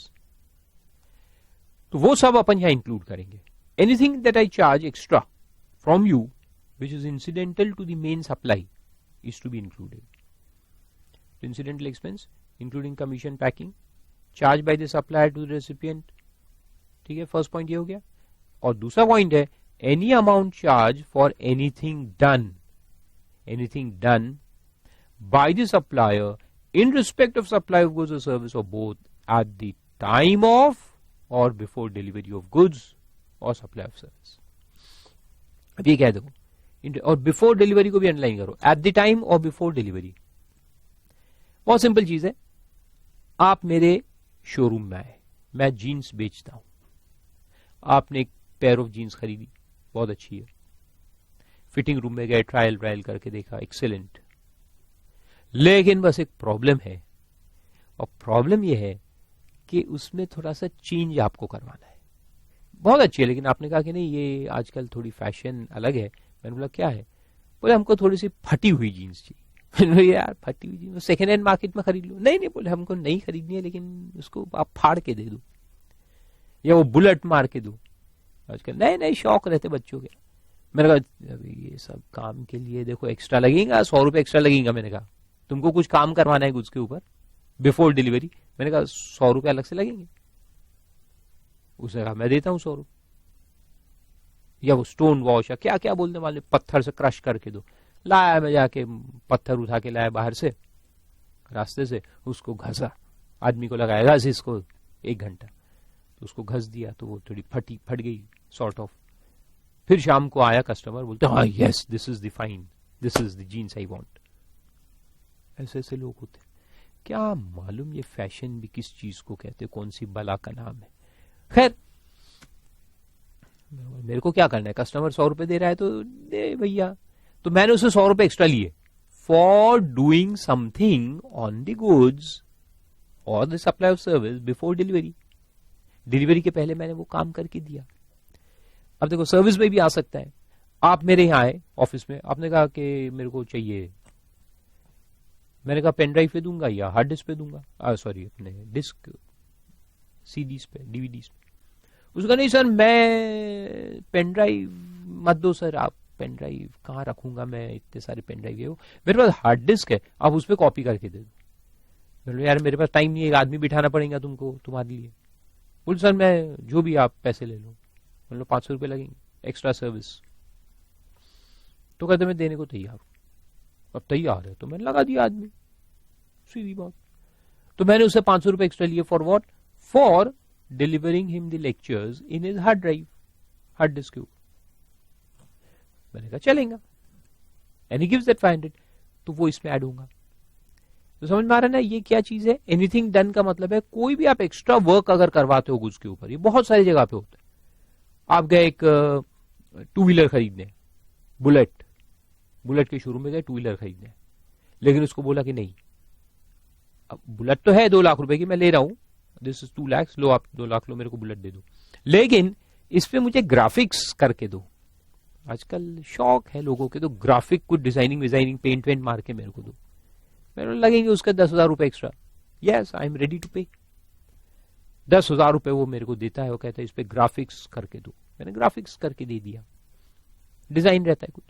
तो वो सब अपन यहाँ include करेंगे. Anything that I charge extra from you, which is incidental to the main supply, is to be included. Incidental expense, including commission, packing, charged by the supplier to the recipient. ठीक है, first point ये हो गया. और दूसरा point है any amount charged for anything done by the supplier in respect of supply of goods or service or both at the time of or before delivery of goods or supply of service. अब ये कह दो और before delivery को भी underline करो, eight the time और before delivery. बहुत सिंपल चीज है. आप मेरे शोरूम में आए, मैं जीन्स बेचता हूं, आपने एक पेयर ऑफ जीन्स खरीदी, बहुत अच्छी है, फिटिंग रूम में गए, ट्रायल करके देखा, एक्सेलेंट. लेकिन बस एक प्रॉब्लम है, और प्रॉब्लम यह है कि उसमें थोड़ा सा चेंज आपको करवाना है. बहुत अच्छी है, लेकिन आपने कहा कि नहीं ये आजकल थोड़ी फैशन अलग है. मैंने बोला क्या है? बोले हमको थोड़ी सी फटी हुई जीन्स चाहिए. मैंने यार फटी हुई जीन्स सेकेंड हैंड मार्केट में खरीद लो. नहीं बोले हमको नहीं खरीदनी है, लेकिन उसको आप फाड़ के दे दो या वो बुलेट मार के दो. आजकल नए शौक रहते बच्चों के. मैंने कहा ये सब काम के लिए देखो एक्स्ट्रा लगेगा, 100 रुपए एक्स्ट्रा लगेगा. मैंने कहा तुमको कुछ काम करवाना है उसके ऊपर बिफोर डिलीवरी. मैंने कहा 100 रुपए अलग से लगेंगे. उसने कहा मैं देता हूं 100 रुपए. या वो स्टोन वॉश या क्या क्या बोलने वाले, पत्थर से क्रश करके दो. लाया, मैं जाके पत्थर उठा के लाया बाहर से, रास्ते से, उसको घसा, आदमी को लगाया घस इसको 1 घंटा, तो उसको घस दिया तो वो थोड़ी फट गई सॉर्ट ऑफ. फिर शाम को आया कस्टमर, बोलते हाँ yes this is the fine, this is the jeans I want. ऐसे लोग होते. क्या मालूम ये फैशन भी किस चीज को कहते, कौन सी बला का नाम है. खैर मेरे को क्या करना है, कस्टमर 100 रुपए दे रहा है तो दे भैया. तो मैंने उसे 100 रुपए एक्स्ट्रा लिए for doing something on the goods और the supply of service before delivery. Delivery के पहले मैंने वो काम करके दिया. अब देखो सर्विस में भी आ सकता है. आप मेरे यहां आए ऑफिस में, आपने कहा कि मेरे को चाहिए, मैंने कहा पेन ड्राइव पे दूंगा या हार्ड डिस्क पे दूंगा, सॉरी अपने डिस्क सीडीज पे, डीवीडीज पे. उसका नहीं सर मैं पेन ड्राइव मत दो सर, आप पेन ड्राइव कहाँ रखूंगा मैं, इतने सारे पेन ड्राइव है, वो मेरे पास हार्ड डिस्क है, आप उस पर कॉपी करके दे दो. बोलो यार मेरे पास टाइम नहीं है, एक आदमी बिठाना पड़ेगा तुमको तुम्हारे लिए. बोल सर मैं जो भी आप पैसे ले लो. बोलो 500 रुपए लगेंगे एक्स्ट्रा सर्विस. तो कहते मैं देने को तैयार हूं. अब तैयार है तो मैंने लगा दिया आदमी, सीधी बात. तो मैंने उससे 500 रुपए एक्स्ट्रा लिए for what, for delivering him the lectures in his hard drive, hard disk के ऊपर. मैंने कहा चलेगा, एंड ही गिव्स दैट 500, तो वो इसमें ऐड होगा. तो समझ में आ रहा है ना ये क्या चीज है. एनीथिंग डन का मतलब है कोई भी आप एक्स्ट्रा वर्क अगर करवाते हो गुड्स के ऊपर, ये बहुत सारी जगह पे होता है. आप गए एक 2 व्हीलर खरीदने, बुलेट के शोरूम में गए 2 व्हीलर खरीदने, लेकिन उसको बोला कि नहीं अब बुलेट तो है 2 लाख रुपए की, मैं ले रहा हूं, दिस इज 2 लाख, लो आप 2 लाख लो, मेरे को बुलेट दे दो, लेकिन इस पे मुझे ग्राफिक्स करके दो. आजकल शौक है लोगों के, तो ग्राफिक को डिजाइनिंग पेंट वेंट मार के मेरे को दो. मेरे लगेंगे उसके 10,000 रुपए extra. Yes I am ready to pay. 10,000 रुपए वो मेरे को देता है, वो कहता है इस पे ग्राफिक्स करके दो. मैंने ग्राफिक्स करके दे दिया, डिजाइन रहता है कुछ,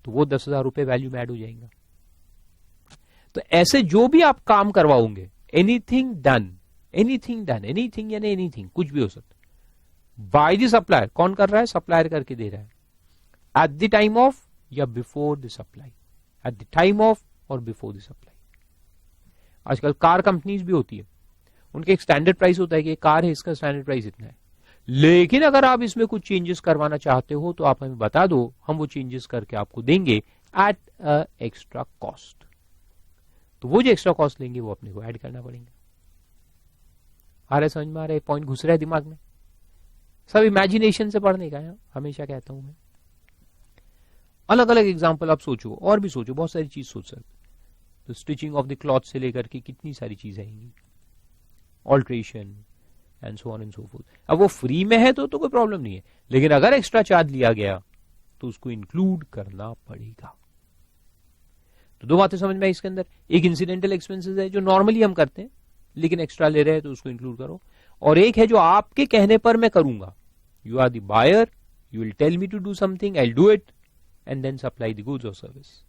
तो वो 10,000 रुपए वैल्यू में ऐड हो जाएगा. तो ऐसे जो भी आप काम करवाओगे, एनीथिंग डन यानी एनीथिंग कुछ भी हो सकता, बाय द सप्लायर. कौन कर रहा है, सप्लायर करके दे रहा है. एट द टाइम ऑफ या before the supply, eight the time of और बिफोर द सप्लाई. आजकल कार कंपनीज भी होती है, उनके एक स्टैंडर्ड प्राइस होता है कि कार है इसका स्टैंडर्ड प्राइस इतना है, लेकिन अगर आप इसमें कुछ चेंजेस करवाना चाहते हो तो आप हमें बता दो, हम वो चेंजेस करके आपको देंगे एट एक्स्ट्रा कॉस्ट. तो वो जो एक्स्ट्रा कॉस्ट लेंगे वो अपने को ऐड करना पड़ेगा. आ रहा है समझ में, आ रहा है, पॉइंट घुस रहा है दिमाग में. सब इमेजिनेशन से पढ़ने का है, हमेशा कहता हूं मैं. अलग अलग एग्जाम्पल आप सोचो, और भी सोचो, बहुत सारी चीज सोच सकते. तो स्टिचिंग ऑफ द क्लॉथ से लेकर के कितनी सारी चीज आएंगी, alteration and so on and so fourth. अब वो फ्री में है तो कोई प्रॉब्लम नहीं है, लेकिन अगर एक्स्ट्रा चार्ज लिया गया तो उसको इंक्लूड करना पड़ेगा। तो दो बातें समझ में आई इसके अंदर। एक इंसिडेंटल एक्सपेंसेस है जो नॉर्मली हम करते हैं लेकिन एक्स्ट्रा ले रहे हैं तो उसको इंक्लूड करो, और एक है जो आपके कहने पर मैं करूंगा। You are the buyer, you will tell me to do something, I will do it and then supply the goods और सर्विस।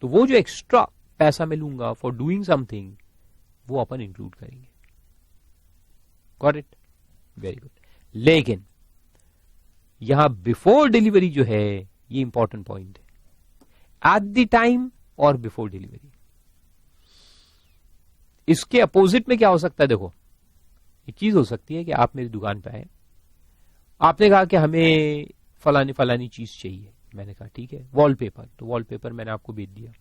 तो वो जो एक्स्ट्रा पैसा मैं लूंगा फॉर डूइंग समथिंग वो अपन इंक्लूड करेंगे। Got it? Very good. लेकिन यहां बिफोर डिलीवरी जो है ये इंपॉर्टेंट पॉइंट है। एट द टाइम और बिफोर डिलीवरी, इसके अपोजिट में क्या हो सकता है? देखो, एक चीज हो सकती है कि आप मेरी दुकान पे आए, आपने कहा कि हमें फलानी फलानी चीज चाहिए, मैंने कहा ठीक है, वॉलपेपर, तो वॉलपेपर मैंने आपको बेच दिया,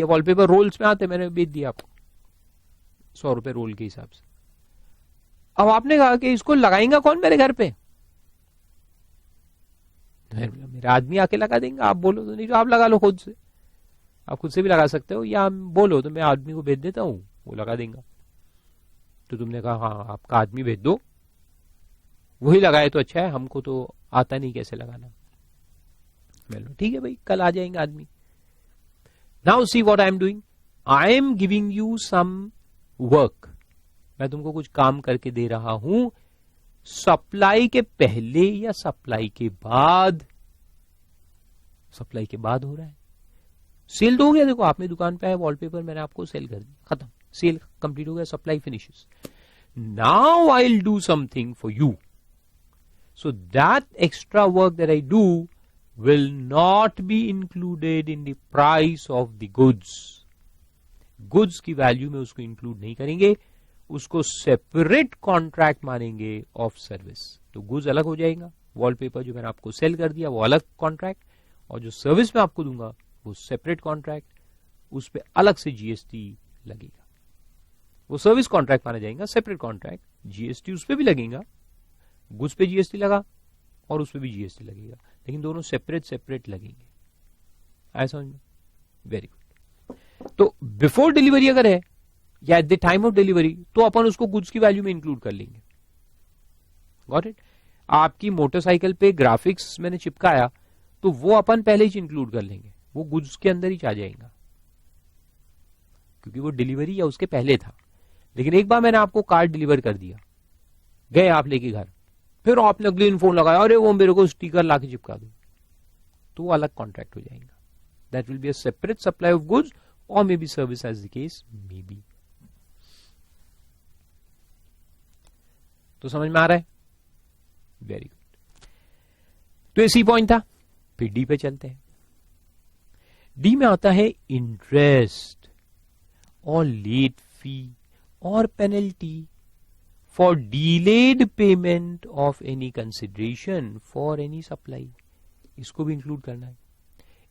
वॉलपेपर रोल्स में आते, मैंने बेच दिया आपको 100 रुपए रोल के हिसाब से। अब आपने कहा कि इसको लगाएंगा कौन मेरे घर पे? मेरा आदमी आके लगा देंगे, आप बोलो तो, नहीं तो आप लगा लो खुद से, आप खुद से भी लगा सकते हो, या बोलो तो मैं आदमी को भेज देता हूं, वो लगा देगा। तो तुमने कहा हाँ आपका आदमी भेज दो, वही लगाए तो अच्छा है, हमको तो आता नहीं कैसे लगाना। मैं ठीक है भाई, कल आ जाएंगे आदमी। Now see what I am doing, I am giving you some work, मैं तुमको कुछ काम करके दे रहा हूं। सप्लाई के पहले या सप्लाई के बाद? सप्लाई के बाद हो रहा है। सेल तो हो गया, देखो आपने दुकान पे आया, वॉलपेपर मैंने आपको सेल कर दिया, खत्म, सेल कंप्लीट हो गया, supply finishes. Now I will do something for you, so that extra work that I do will not be included in the price of the goods. Goods की value में उसको include नहीं करेंगे, उसको separate contract मानेंगे of service. तो goods अलग हो जाएगा, वॉलपेपर जो मैंने आपको सेल कर दिया वो अलग कॉन्ट्रैक्ट, और जो सर्विस मैं आपको दूंगा वो सेपरेट कॉन्ट्रैक्ट, उस पर अलग से जीएसटी लगेगा। वो सर्विस कॉन्ट्रैक्ट माना जाएगा, सेपरेट कॉन्ट्रैक्ट, जीएसटी उस पर भी लगेगा, गुड्स पे जीएसटी लगा और उस पर भी जीएसटी लगेगा, लेकिन दोनों सेपरेट सेपरेट लगेंगे। आया समझ में? Very good. तो बिफोर डिलीवरी अगर है या at the time of delivery तो अपन उसको गुड्स की वैल्यू में इंक्लूड कर लेंगे। Got it? आपकी मोटरसाइकिल पे ग्राफिक्स मैंने चिपकाया तो वो अपन पहले ही इंक्लूड कर लेंगे, वो गुड्स के अंदर ही आ जाएगा क्योंकि वो डिलीवरी या उसके पहले था। लेकिन एक बार मैंने आपको कार्ड डिलीवर कर दिया, गए आप लेके घर, फिर आपने अगले दिन फोन लगाया, अरे वो मेरे को स्टिकर लाके चिपका दो, तो वो अलग कॉन्ट्रैक्ट हो जाएगा। That will be a separate supply of goods और may be service as the case may be. तो समझ में आ रहा है? Very good. तो ये सी पॉइंट था। फिर डी पे चलते हैं। डी में आता है इंटरेस्ट और लेट फी और penalty for delayed payment of any consideration for any supply. इसको भी इंक्लूड करना है।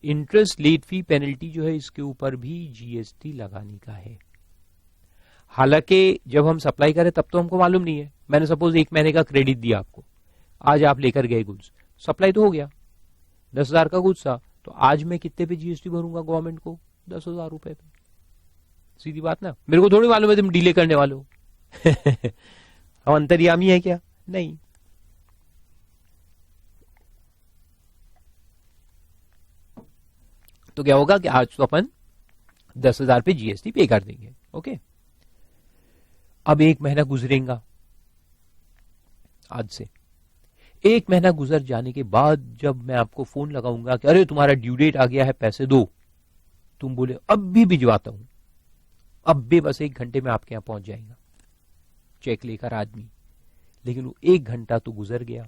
इंटरेस्ट, लेट फी, पेनल्टी जो है इसके ऊपर भी जीएसटी लगाने का है। हालांकि जब हम सप्लाई करें तब तो हमको मालूम नहीं है, मैंने सपोज 1 महीने का क्रेडिट दिया आपको, आज आप लेकर गए गुड्स, सप्लाई तो हो गया, 10,000 का गुड्स था, तो आज मैं कितने पे जीएसटी भरूंगा गवर्नमेंट को? 10,000 रुपए पे। सीधी बात ना, मेरे को थोड़ी मालूम है तुम डीले करने वाले हो। हम अंतर्यामी है क्या? नहीं। तो क्या होगा कि आज तो अपन 10,000 पे जीएसटी पे कर देंगे। ओके, अब 1 महीना गुजरेगा, आज से 1 महीना गुजर जाने के बाद जब मैं आपको फोन लगाऊंगा कि अरे तुम्हारा ड्यू डेट आ गया है, पैसे दो, तुम बोले अब भी भिजवाता हूं, अब भी बस 1 घंटे में आपके यहां पहुंच जाएगा चेक लेकर आदमी, लेकिन वो 1 घंटा तो गुजर गया,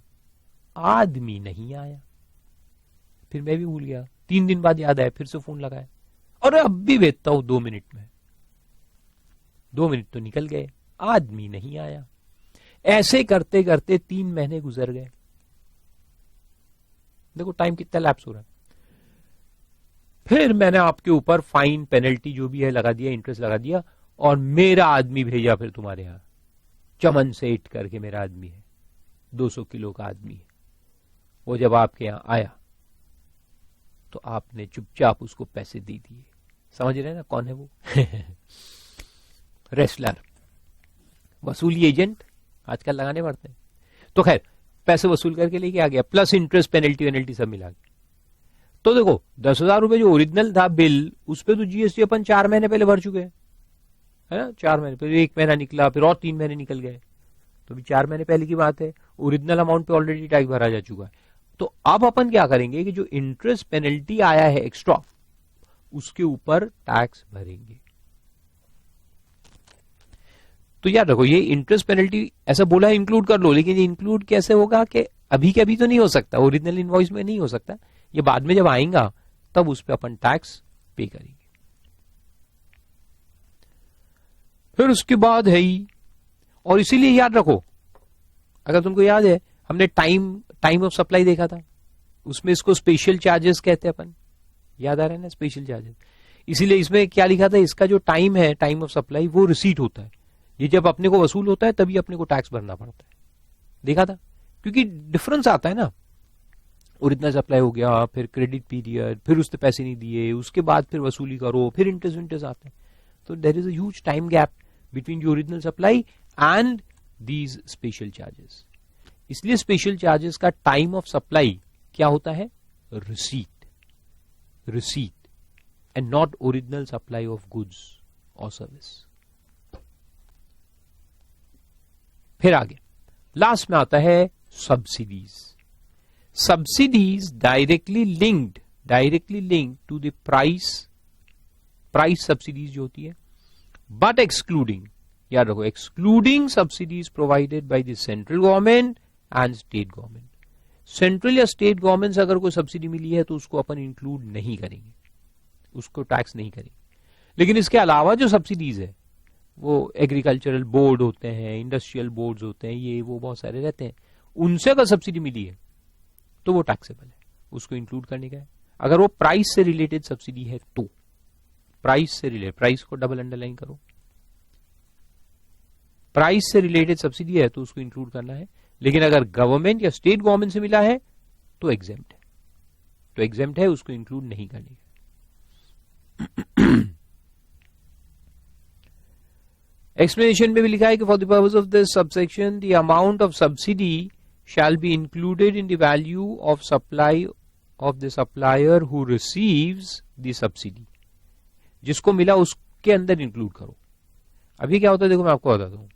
आदमी नहीं आया, फिर मैं भी भूल गया, 3 दिन बाद याद आया, फिर से फोन लगाया, अरे अब भी भेजता हूं 2 मिनट में, 2 मिनट तो निकल गए, आदमी नहीं आया। ऐसे करते करते 3 महीने गुजर गए। देखो टाइम कितना लैप्स हो रहा है। फिर मैंने आपके ऊपर फाइन, पेनल्टी जो भी है लगा दिया, इंटरेस्ट लगा दिया, और मेरा आदमी भेजा फिर तुम्हारे यहां, चमन सेठ करके मेरा आदमी है, 200 किलो का आदमी है। वो जब आपके यहां आया तो आपने चुपचाप उसको पैसे दे दिए। समझ रहे हैं ना कौन है वो? रेसलर, वसूली एजेंट आजकल लगाने पड़ते हैं। तो खैर, पैसे वसूल करके लेके आ गया, प्लस इंटरेस्ट पेनल्टी सब मिला के। तो देखो 10,000 रुपए जो ओरिजिनल था बिल, उस पर तो जीएसटी अपन 4 महीने पहले भर चुके हैं, है ना। 4 महीने पहले 1 महीना निकला, फिर और 3 महीने निकल गए, तो भी 4 महीने पहले की बात है। ओरिजिनल अमाउंट पे ऑलरेडी टैक्स भरा जा चुका है। तो अब अपन क्या करेंगे कि जो इंटरेस्ट पेनल्टी आया है एक्स्ट्रा, उसके ऊपर टैक्स भरेंगे। तो याद रखो, ये इंटरेस्ट पेनल्टी ऐसा बोला है इंक्लूड कर लो, लेकिन ये इंक्लूड कैसे होगा कि अभी के अभी तो नहीं हो सकता, ओरिजिनल इनवॉइस में नहीं हो सकता, ये बाद में जब आएगा तब उस पर अपन टैक्स पे करेंगे। फिर उसके बाद है ही, और इसीलिए याद रखो, अगर तुमको याद है हमने टाइम ऑफ सप्लाई देखा था, उसमें इसको स्पेशल चार्जेस कहते हैं अपन, याद आ रहा है ना, स्पेशल चार्जेस। इसीलिए इसमें क्या लिखा था, इसका जो टाइम है, टाइम ऑफ सप्लाई, वो रिसीट होता है। ये जब अपने को वसूल होता है तभी अपने को टैक्स भरना पड़ता है, देखा था, क्योंकि डिफरेंस आता है ना। ओरिजिनल सप्लाई हो गया, फिर क्रेडिट पीरियड, फिर उसने पैसे नहीं दिए, उसके बाद फिर वसूली करो, फिर इंटरेस्ट आते हैं। तो there is a huge time gap between the original supply and these special charges. इसलिए स्पेशल चार्जेस का टाइम ऑफ सप्लाई क्या होता है, receipt and not original supply of goods और सर्विस। फिर आगे लास्ट में आता है subsidies. Subsidies directly linked to the price subsidies जो होती है, बट एक्सक्लूडिंग, याद रखो, excluding subsidies provided by the central government and state government. Central या स्टेट गवर्नमेंट से अगर कोई सब्सिडी मिली है तो उसको अपन इंक्लूड नहीं करेंगे, उसको टैक्स नहीं करेंगे। लेकिन इसके अलावा जो सब्सिडीज है, वो एग्रीकल्चरल बोर्ड होते हैं, इंडस्ट्रियल बोर्ड्स होते हैं, ये वो बहुत सारे रहते हैं, उनसे अगर सब्सिडी मिली है तो वो टैक्सेबल है, उसको इंक्लूड करने का है। अगर वो प्राइस से रिलेटेड सब्सिडी है तो, प्राइस से रिलेटेड, प्राइस को डबल अंडरलाइन करो, प्राइस से रिलेटेड सब्सिडी है तो उसको इंक्लूड करना है। लेकिन अगर गवर्नमेंट या स्टेट गवर्नमेंट से मिला है तो एग्जेम्प्ट है, उसको इंक्लूड नहीं करने का। एक्सप्लेनेशन में भी लिखा है कि for the purpose of this subsection the amount of subsidy shall be included in the value of supply of the supplier who receives the subsidy. जिसको मिला उसके अंदर इंक्लूड करो। अभी क्या होता है देखो, मैं आपको बताता हूं।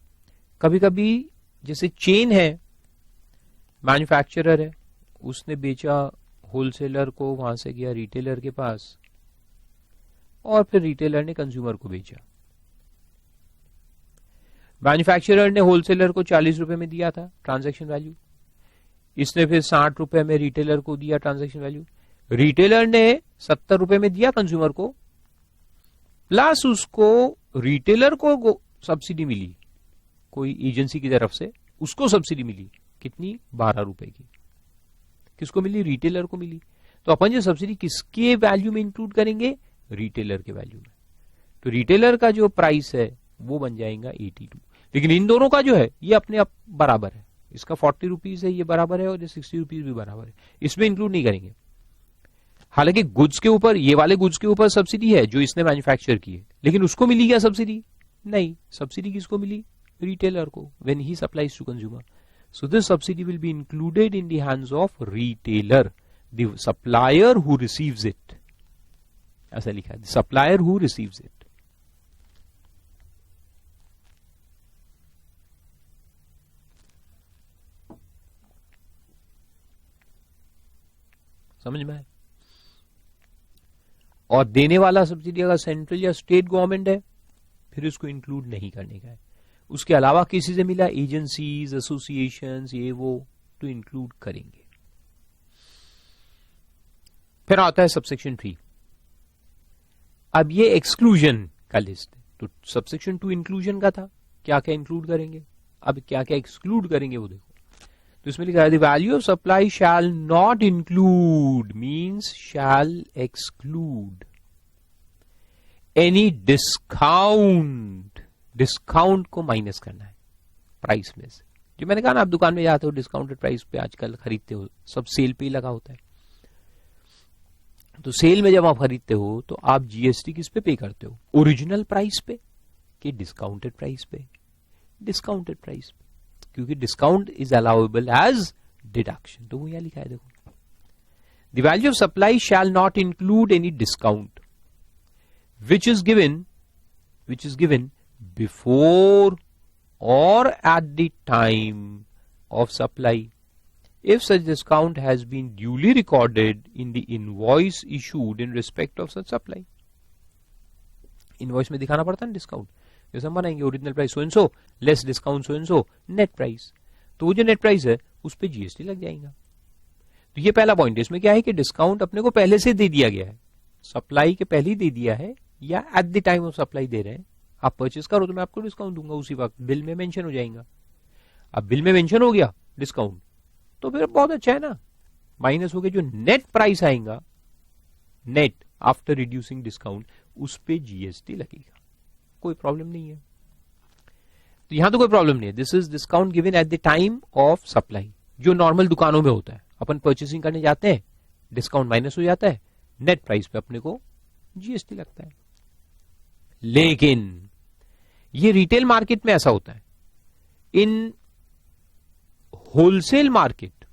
कभी कभी जैसे चेन है, मैन्युफैक्चरर है, उसने बेचा होलसेलर को, वहां से गया रिटेलर के पास, और फिर रिटेलर ने कंज्यूमर को बेचा। मैन्युफैक्चरर ने होलसेलर को 40 रुपए में दिया था ट्रांजैक्शन वैल्यू, इसने फिर 60 रुपए में रिटेलर को दिया ट्रांजैक्शन वैल्यू, रिटेलर ने 70 रुपए में दिया कंज्यूमर को, प्लस उसको रिटेलर को सब्सिडी मिली कोई एजेंसी की तरफ से, उसको सब्सिडी मिली कितनी, 12 रुपए की। किसको मिली, रिटेलर को मिली। तो अपन जो सब्सिडी किसके वैल्यू में इंक्लूड करेंगे, रिटेलर के वैल्यू में। तो रिटेलर का जो प्राइस है वो बन जाएगा 82। लेकिन इन दोनों का जो है ये अपने आप बराबर है, इसका 40 रुपीज है, ये बराबर है, और ये 60 रुपीज भी बराबर है, इसमें इंक्लूड नहीं करेंगे। हालांकि गुड्स के ऊपर, ये वाले गुड्स के ऊपर सब्सिडी है जो इसने मैन्युफैक्चर की है, लेकिन उसको मिली क्या सब्सिडी, नहीं। सब्सिडी किसको मिली, रिटेलर को, when he supplies to consumer. So this subsidy will be included in the hands of retailer, the supplier who receives it, ऐसा लिखा है, the supplier who receives it. समझ में आए। और देने वाला सब्सिडी अगर सेंट्रल या स्टेट गवर्नमेंट है फिर इसको इंक्लूड नहीं करने का है। उसके अलावा किसी से मिला, एजेंसीज, एसोसिएशंस, ये वो, तो इंक्लूड करेंगे। फिर आता है सबसेक्शन 3। अब ये एक्सक्लूजन का लिस्ट है। तो सबसेक्शन 2 इंक्लूजन का था, क्या क्या इंक्लूड करेंगे, अब क्या क्या एक्सक्लूड करेंगे वो देखो। तो इसमें लिखा है the value of supply shall not include, means shall exclude any discount. Discount को माइनस करना है प्राइस में से। जो मैंने कहा ना, आप दुकान में जाते हो डिस्काउंटेड प्राइस पे आजकल खरीदते हो, सब सेल पे ही लगा होता है। तो सेल में जब आप खरीदते हो तो आप जीएसटी किस पे करते हो, ओरिजिनल प्राइस पे कि डिस्काउंटेड प्राइस पे, डिस्काउंटेड प्राइस पे, क्योंकि discount is allowable as deduction. तो वो यहां लिखा है देखो, the value of supply shall not include any discount which is given before और at the time of supply if such discount has been duly recorded in the invoice issued in respect of such supply। Invoice में दिखाना पड़ता है discount, जैसे हम बनाएंगे original price so and so less discount so and so net price, तो वो जो नेट प्राइस है उस पे जीएसटी लग जाएगा। तो ये पहला पॉइंट है, इसमें क्या है कि डिस्काउंट अपने को पहले से दे दिया गया है, सप्लाई के पहले ही दे दिया है या at the time of supply दे रहे हैं। आप परचेस करो तो मैं आपको डिस्काउंट दूंगा उसी वक्त, बिल में मेंशन हो जाएगा। अब बिल में मेंशन हो गया डिस्काउंट तो फिर बहुत अच्छा है ना, माइनस हो गया जो नेट प्राइस आएगा, नेट आफ्टर रिड्यूसिंग डिस्काउंट, उस पे जीएसटी लगेगा, कोई प्रॉब्लम नहीं है। तो यहां तो कोई प्रॉब्लम नहीं है। This is discount given at the time of supply, जो नॉर्मल दुकानों में होता है, अपन परचेसिंग करने जाते हैं, डिस्काउंट माइनस हो जाता है, नेट प्राइस पे अपने को जीएसटी लगता है। लेकिन ये रिटेल मार्केट में ऐसा होता है, इन होलसेल मार्केट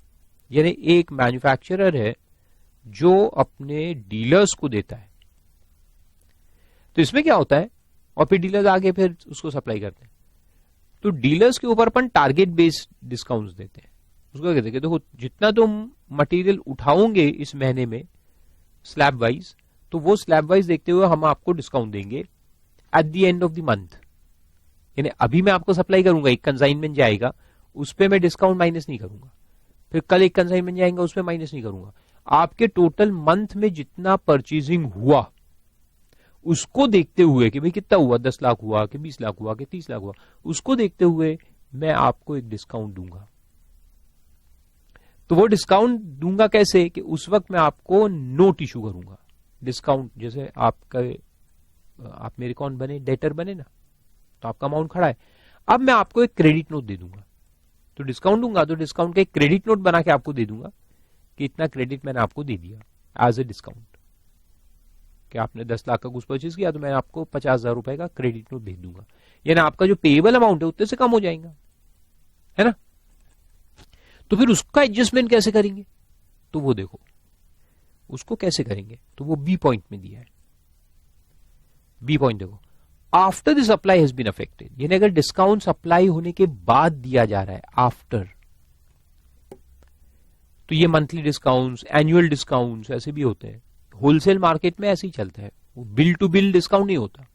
यानी एक मैन्युफैक्चरर है जो अपने डीलर्स को देता है, तो इसमें क्या होता है, और फिर डीलर्स आगे फिर उसको सप्लाई करते हैं, तो डीलर्स के ऊपर अपन टारगेट बेस्ड डिस्काउंट्स देते हैं। उसको कहते हैं देखो जितना तुम मटेरियल उठाओगे इस महीने में स्लैब वाइज, तो वो स्लैब वाइज देखते हुए हम आपको डिस्काउंट देंगे at the end of the month. यानी अभी मैं आपको सप्लाई करूंगा, एक कंसाइनमेंट जाएगा, उस पे मैं डिस्काउंट माइनस नहीं करूंगा, फिर कल एक कंसाइनमेंट जाएगा उस पे माइनस नहीं करूंगा। आपके टोटल मंथ में जितना परचेजिंग हुआ उसको देखते हुए कि भाई कितना हुआ, 10 लाख हुआ कि 20 लाख हुआ कि 30 लाख हुआ, उसको देखते हुए मैं आपको एक डिस्काउंट दूंगा। तो वो डिस्काउंट दूंगा कैसे कि उस वक्त मैं आपको नोट इशू करूंगा डिस्काउंट, जैसे आप मेरे कौन बने, डेटर बने ना, तो आपका अमाउंट खड़ा है, अब मैं आपको एक क्रेडिट नोट दे दूंगा, तो डिस्काउंट दूंगा तो डिस्काउंट का एक क्रेडिट नोट बना के आपको दे दूंगा कि इतना क्रेडिट मैंने आपको दे दिया एज ए डिस्काउंट, कि आपने 10 लाख का कुछ परचेज किया तो मैं आपको 50,000 रुपए का क्रेडिट नोट भेज दूंगा, यानी आपका जो पेएबल अमाउंट है उतने से कम हो जाएगा, है ना। तो फिर उसका एडजस्टमेंट कैसे करेंगे, तो वो देखो उसको कैसे करेंगे, तो वो बी पॉइंट में दिया है। बी पॉइंट देखो, after the supply has been affected, यानी अगर डिस्काउंट सप्लाई होने के बाद दिया जा रहा है आफ्टर, तो ये मंथली डिस्काउंट्स, एनुअल डिस्काउंट्स ऐसे भी होते हैं, होलसेल मार्केट में ऐसे ही चलता है, बिल टू बिल डिस्काउंट नहीं होता,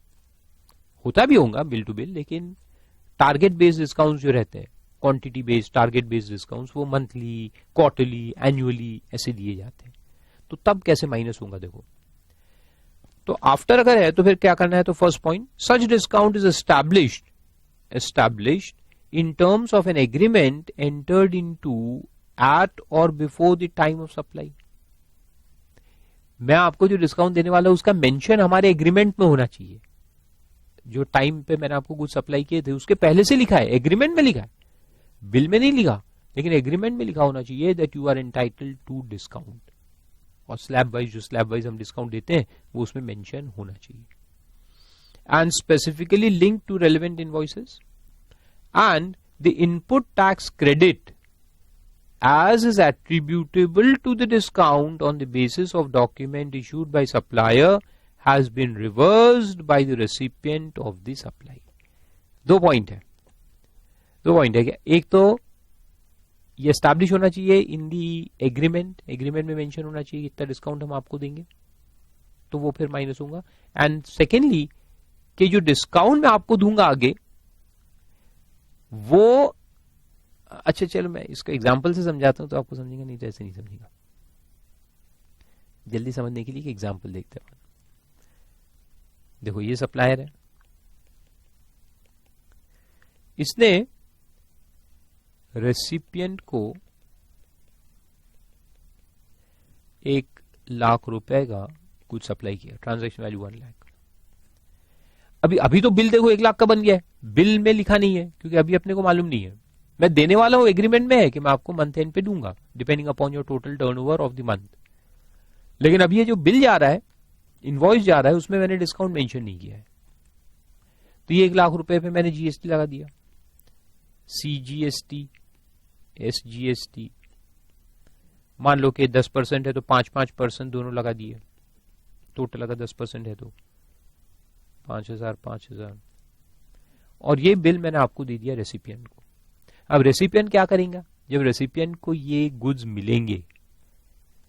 होता भी होगा बिल टू बिल, लेकिन टारगेट बेस्ड डिस्काउंट्स जो रहते हैं, quantity based target based discounts, वो मंथली, क्वार्टरली, एनुअली ऐसे दिए जाते हैं। तो तब कैसे माइनस होगा देखो, तो आफ्टर अगर है तो फिर क्या करना है, तो first point, such discount is established in terms of an agreement entered into at और before the time of supply. मैं आपको जो डिस्काउंट देने वाला हूं उसका मेंशन हमारे एग्रीमेंट में होना चाहिए, जो टाइम पे मैंने आपको कुछ सप्लाई किए थे उसके पहले से लिखा है, एग्रीमेंट में लिखा है, बिल में नहीं लिखा, लेकिन एग्रीमेंट में लिखा होना चाहिए that you are entitled to discount, और स्लैब वाइज जो स्लैब वाइज हम डिस्काउंट देते हैं वो उसमें मेंशन होना चाहिए, and specifically link to relevant invoices, and the input tax credit as is attributable to the discount on the basis of document issued by supplier has been reversed by the recipient of the supply। दो point है क्या, एक तो ये establish होना चाहिए इन the agreement, agreement में mention होना चाहिए कितना डिस्काउंट हम आपको देंगे, तो वो फिर माइनस होगा, एंड सेकेंडली कि जो डिस्काउंट मैं आपको दूंगा आगे वो, अच्छा चलो मैं इसको एग्जाम्पल से समझाता हूं तो आपको समझेगा, नहीं तो ऐसे नहीं समझेगा, जल्दी समझने के लिए एग्जाम्पल देखते हैं। देखो ये सप्लायर है, इसने रेसिपिएंट को 1 लाख रुपए का कुछ सप्लाई किया, ट्रांजैक्शन वैल्यू 1 लाख। अभी तो बिल देखो 1 लाख का बन गया है, बिल में लिखा नहीं है क्योंकि अभी अपने को मालूम नहीं है, मैं देने वाला हूं एग्रीमेंट में है कि मैं आपको मंथ एंड पे दूंगा depending upon your total turnover of the month, लेकिन अभी ये जो बिल जा रहा है, इनवॉइस जा रहा है, उसमें मैंने डिस्काउंट मेंशन नहीं किया है, तो ये 1 लाख रुपए पे मैंने जीएसटी लगा दिया, सीजीएसटी, एसजीएसटी, मान लो कि 10% है तो 5% दोनों लगा दिए, टोटल अगर 10% है तो 5,000 और ये बिल मैंने आपको दे दिया रेसिपिएंट को। अब रेसिपिएंट क्या करेगा, जब रेसिपिएंट को ये गुड्स मिलेंगे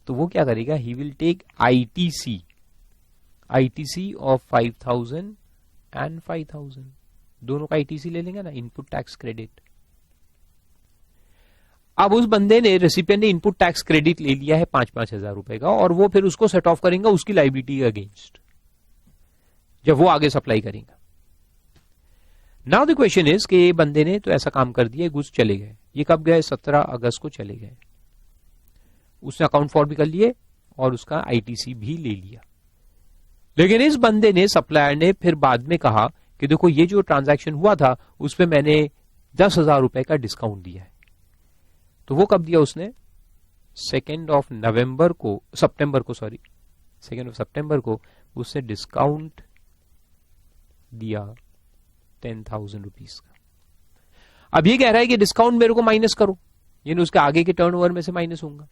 तो वो क्या करेगा, he will take ITC of 5,000 and 5,000, दोनों का आईटीसी ले लेंगे ना, इनपुट टैक्स क्रेडिट। अब उस बंदे ने, रेसिपिएंट ने इनपुट टैक्स क्रेडिट ले लिया है 5-5 हजार रुपए का, और वो फिर उसको सेट ऑफ करेंगे उसकी लाइबिलिटी के अगेंस्ट जब वो आगे सप्लाई करेगा। नाउ द क्वेश्चन इज कि ये बंदे ने तो ऐसा काम कर दिया, गुड्स चले गए, ये कब गए, 17 अगस्त को चले गए, उसने अकाउंट फॉर भी कर लिए और उसका आईटीसी भी ले लिया। लेकिन इस बंदे ने, सप्लायर ने फिर बाद में कहा कि देखो ये जो ट्रांजैक्शन हुआ था उस पर मैंने 10,000 रुपए का डिस्काउंट दिया है। तो वो कब दिया उसने, 2 सितंबर को उसने डिस्काउंट दिया 10,000 रुपीज का। अब ये कह रहा है कि डिस्काउंट मेरे को माइनस करो, यानी उसके आगे के टर्नओवर में से माइनस होगा,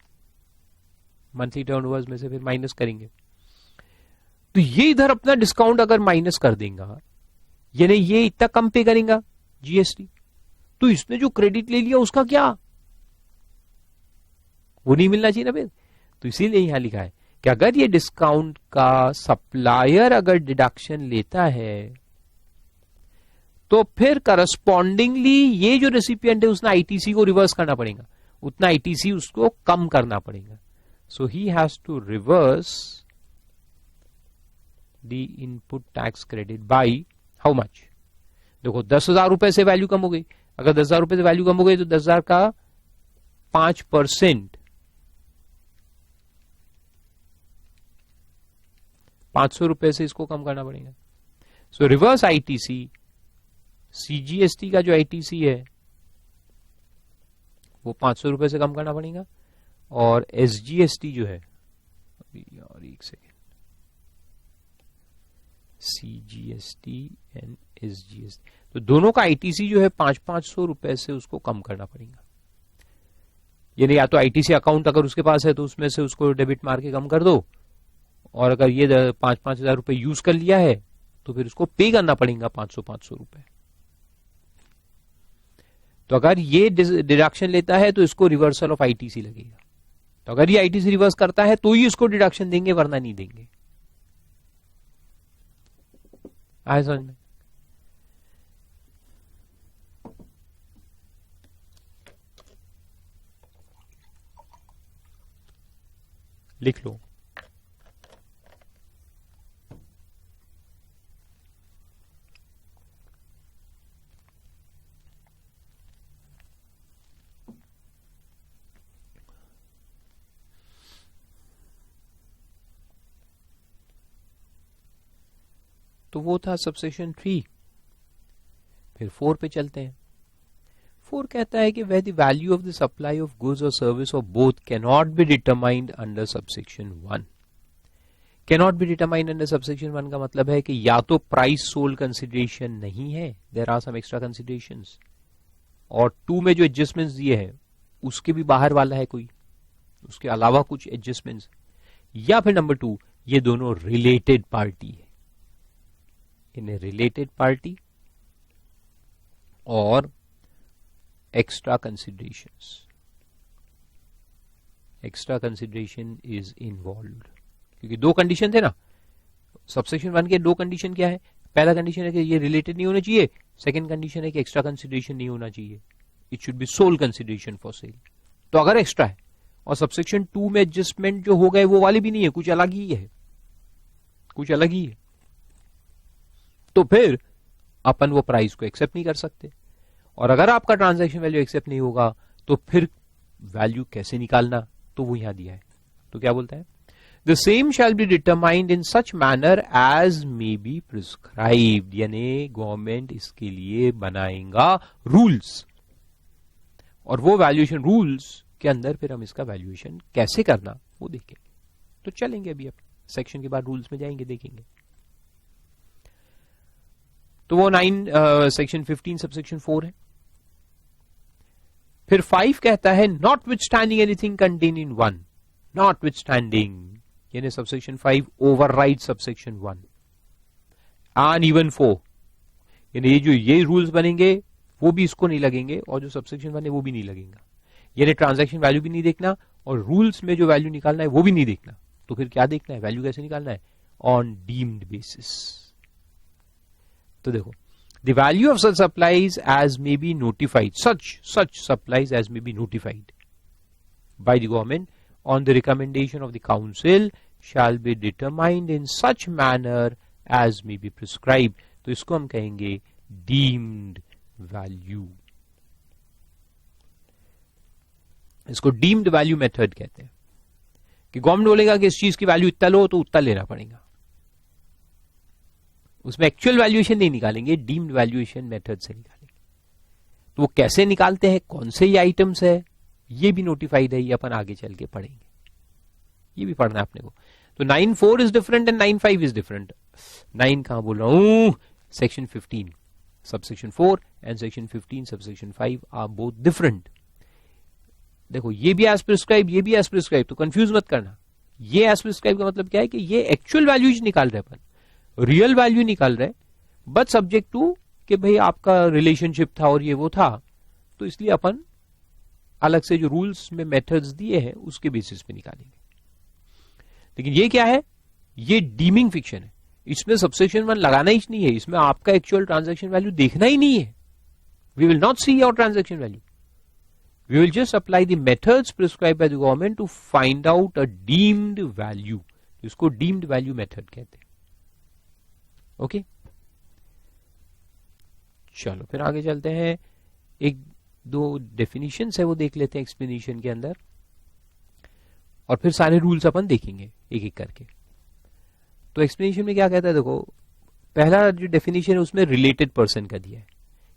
मंथली टर्नओवर में से फिर माइनस करेंगे। तो ये इधर अपना डिस्काउंट अगर माइनस कर देगा, यानी ये इतना कम पे करेगा जीएसटी, तो इसने जो क्रेडिट ले लिया उसका क्या, वो नहीं मिलना चाहिए ना फिर। तो इसीलिए यहां लिखा है कि अगर ये डिस्काउंट का सप्लायर अगर डिडक्शन लेता है तो फिर करस्पॉन्डिंगली ये जो रेसिपिएंट है उसने आईटीसी को रिवर्स करना पड़ेगा, उतना आईटीसी उसको कम करना पड़ेगा। So he has to reverse the input tax credit by how much. देखो 10,000 रुपए से वैल्यू कम हो गई, अगर 10,000 रुपए से वैल्यू कम हो गई तो 10,000 का 5%, 500 रुपए से इसको कम करना पड़ेगा। सो रिवर्स आईटीसी, सीजीएसटी का जो आईटीसी है वो 500 रुपए से कम करना पड़ेगा, और एसजीएसटी जो है, और एक सेकेंड, सीजीएसटी एंड एसजीएसटी, तो दोनों का आईटीसी जो है 500 रुपए से उसको कम करना पड़ेगा। यानी या तो आईटीसी अकाउंट अगर उसके पास है तो उसमें से उसको डेबिट मार के कम कर दो, और अगर ये 5-5 हजार रुपए यूज कर लिया है तो फिर उसको पे करना पड़ेगा 500 रुपए। तो अगर ये डिडक्शन लेता है तो इसको रिवर्सल ऑफ आईटीसी लगेगा, तो अगर ये आईटीसी रिवर्स करता है तो ही इसको डिडक्शन देंगे, वरना नहीं देंगे। आए समझ में? लिख लो। तो वो था सबसेक्शन 3। फिर 4 पे चलते हैं। 4 कहता है कि where the value of the supply of goods or service or both cannot be determined under subsection 1। cannot be determined under subsection 1 का मतलब है कि या तो प्राइस सोल कंसिडरेशन नहीं है, there are some extra considerations, और 2 में जो एडजस्टमेंट्स दिए हैं उसके भी बाहर वाला है कोई, उसके अलावा कुछ एडजस्टमेंट्स, या फिर नंबर 2 ये दोनों रिलेटेड पार्टी है, इन्हें रिलेटेड पार्टी और एक्स्ट्रा कंसिडरेशन इज इन्वॉल्व्ड। क्योंकि 2 कंडीशन थे ना सबसेक्शन 1 के, 2 कंडीशन क्या है, पहला कंडीशन है कि ये रिलेटेड नहीं होना चाहिए, सेकंड कंडीशन है कि एक्स्ट्रा कंसिडरेशन नहीं होना चाहिए, it should be sole consideration for sale. तो अगर एक्स्ट्रा है और सबसेक्शन 2 में एडजस्टमेंट जो हो गए वो वाले भी नहीं है, कुछ अलग ही है, कुछ अलग ही है, तो फिर अपन वो प्राइस को एक्सेप्ट नहीं कर सकते। और अगर आपका ट्रांजैक्शन वैल्यू एक्सेप्ट नहीं होगा तो फिर वैल्यू कैसे निकालना, तो वो यहां दिया है। तो क्या बोलता है, the same shall be determined in such manner as may be prescribed, यानी गवर्नमेंट इसके लिए बनाएगा रूल्स, और वो वैल्यूएशन रूल्स के अंदर फिर हम इसका वैल्यूएशन कैसे करना वो देखेंगे। तो चलेंगे अभी अब सेक्शन के बाद रूल्स में जाएंगे, देखेंगे। तो वो 9 सेक्शन 15 सबसेक्शन 4 है। फिर 5 कहता है notwithstanding anything contain in 1, notwithstanding यानी subsection 5 override subsection 1 and even 4 यानी ये रूल्स बनेंगे वो भी इसको नहीं लगेंगे और जो सबसेक्शन 1 है वो भी नहीं लगेगा, यानी ट्रांजैक्शन वैल्यू भी नहीं देखना और रूल्स में जो वैल्यू निकालना है वो भी नहीं देखना। तो फिर क्या देखना है, वैल्यू कैसे निकालना है, ऑन डीम्ड बेसिस। तो देखो the value of such supplies as may be notified, such supplies as may be notified by the government on the recommendation of the council shall be determined in such manner as may be prescribed। तो इसको हम कहेंगे deemed value, इसको deemed value method कहते हैं कि government बोलेगा कि इस चीज की वैल्यू इतना लो तो उतना लेना पड़ेगा, उसमें एक्चुअल वैल्यूएशन नहीं निकालेंगे, डीम्ड वैल्यूएशन मेथड से निकालेंगे। तो वो कैसे निकालते हैं, कौन से ये आइटम्स है, ये भी नोटिफाइड है, ये अपन आगे चल के पढ़ेंगे, ये भी पढ़ना है अपने को। तो 9.4 is different and 9.5 is different. 9 कहां बोल रहा हूं, section 15 subsection 4 and section 15 subsection 5 are both different. देखो ये भी एज प्रिस्क्राइब, ये भी एज प्रिस्क्राइब, तो कंफ्यूज मत करना। ये एज प्रिस्क्राइब का मतलब क्या है कि ये एक्चुअल वैल्यूज निकाल रहे अपन, रियल वैल्यू निकाल रहे, बट सब्जेक्ट टू कि भाई आपका रिलेशनशिप था और ये वो था, तो इसलिए अपन अलग से जो रूल्स में मेथड्स दिए हैं उसके बेसिस पे निकालेंगे। लेकिन ये क्या है, ये डीमिंग फिक्शन है, इसमें सबसेक्शन 1 लगाना ही नहीं है, इसमें आपका एक्चुअल ट्रांजैक्शन वैल्यू देखना ही नहीं है। We will not see your transaction value, we will just apply the methods prescribe by the government to find out a deemed value. इसको डीम्ड वैल्यू मेथड कहते हैं। ओके चलो फिर आगे चलते हैं, एक दो डेफिनेशंस है वो देख लेते हैं एक्सप्लेनेशन के अंदर, और फिर सारे रूल्स अपन देखेंगे एक एक करके। तो एक्सप्लेनेशन में क्या कहता है, देखो पहला जो डेफिनेशन है उसमें रिलेटेड पर्सन का दिया है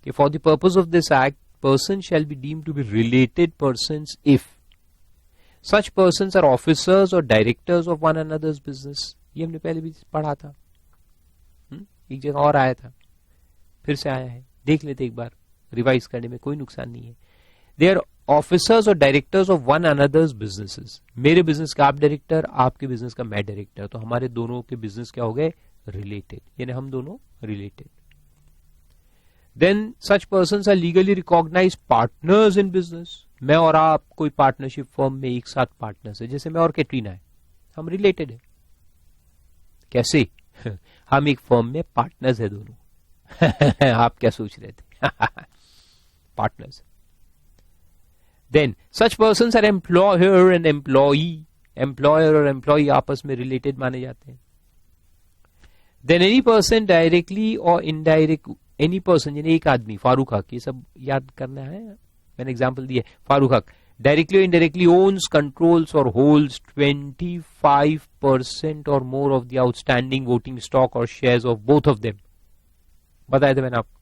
कि for the purpose of this act person shall be deemed to be related persons if such persons are officers और directors of one another's business. ये हमने पहले भी पढ़ा था, एक जगह और आया था, फिर से आया है, देख लेते एक बार, रिवाइज करने में कोई नुकसान नहीं है। दे आर ऑफिसर्स और directors of one another's businesses. मेरे बिजनेस का आप डायरेक्टर, आपके बिजनेस का मैं डायरेक्टर, तो हमारे दोनों के बिजनेस क्या हो गए, रिलेटेड, यानी हम दोनों related. Then such persons are legally recognised partners in business. मैं और आप कोई पार्टनरशिप फर्म में एक साथ पार्टनर्स है, जैसे मैं और कैटरीना है, हम रिलेटेड है। कैसे हम एक फर्म में पार्टनर्स है दोनों आप क्या सोच रहे थे partners. Then such persons are employer and employee. Employer और एम्प्लॉई आपस में रिलेटेड माने जाते हैं। देन एनी पर्सन डायरेक्टली और इनडायरेक्ट, एनी पर्सन यानी एक आदमी, फारूक हक, ये सब याद करना है, मैंने एग्जांपल दिया। फारूक हक डायरेक्टली और इनडायरेक्टली ओन्स, कंट्रोल्स और होल्ड्स 25% और more of the outstanding voting stock और shares of both of them. बताया था मैंने आपको,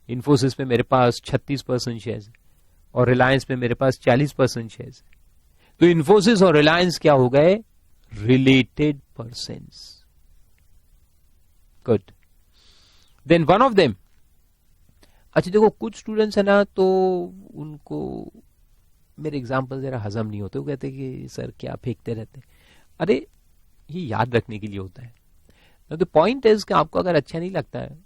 इन्फोसिस में मेरे पास 36% शेयर्स और रिलायंस में मेरे पास 40% शेयर्स। तो इन्फोसिस और रिलायंस क्या हो गए, related persons. Good. Then one of them, अच्छा देखो कुछ स्टूडेंट्स है ना तो उनको मेरे एग्जाम्पल जरा हजम नहीं होते, वो कहते कि सर क्या फेंकते रहते हैं। अरे ये याद रखने के लिए होता है। द पॉइंट इज कि आपको अगर अच्छा नहीं लगता है,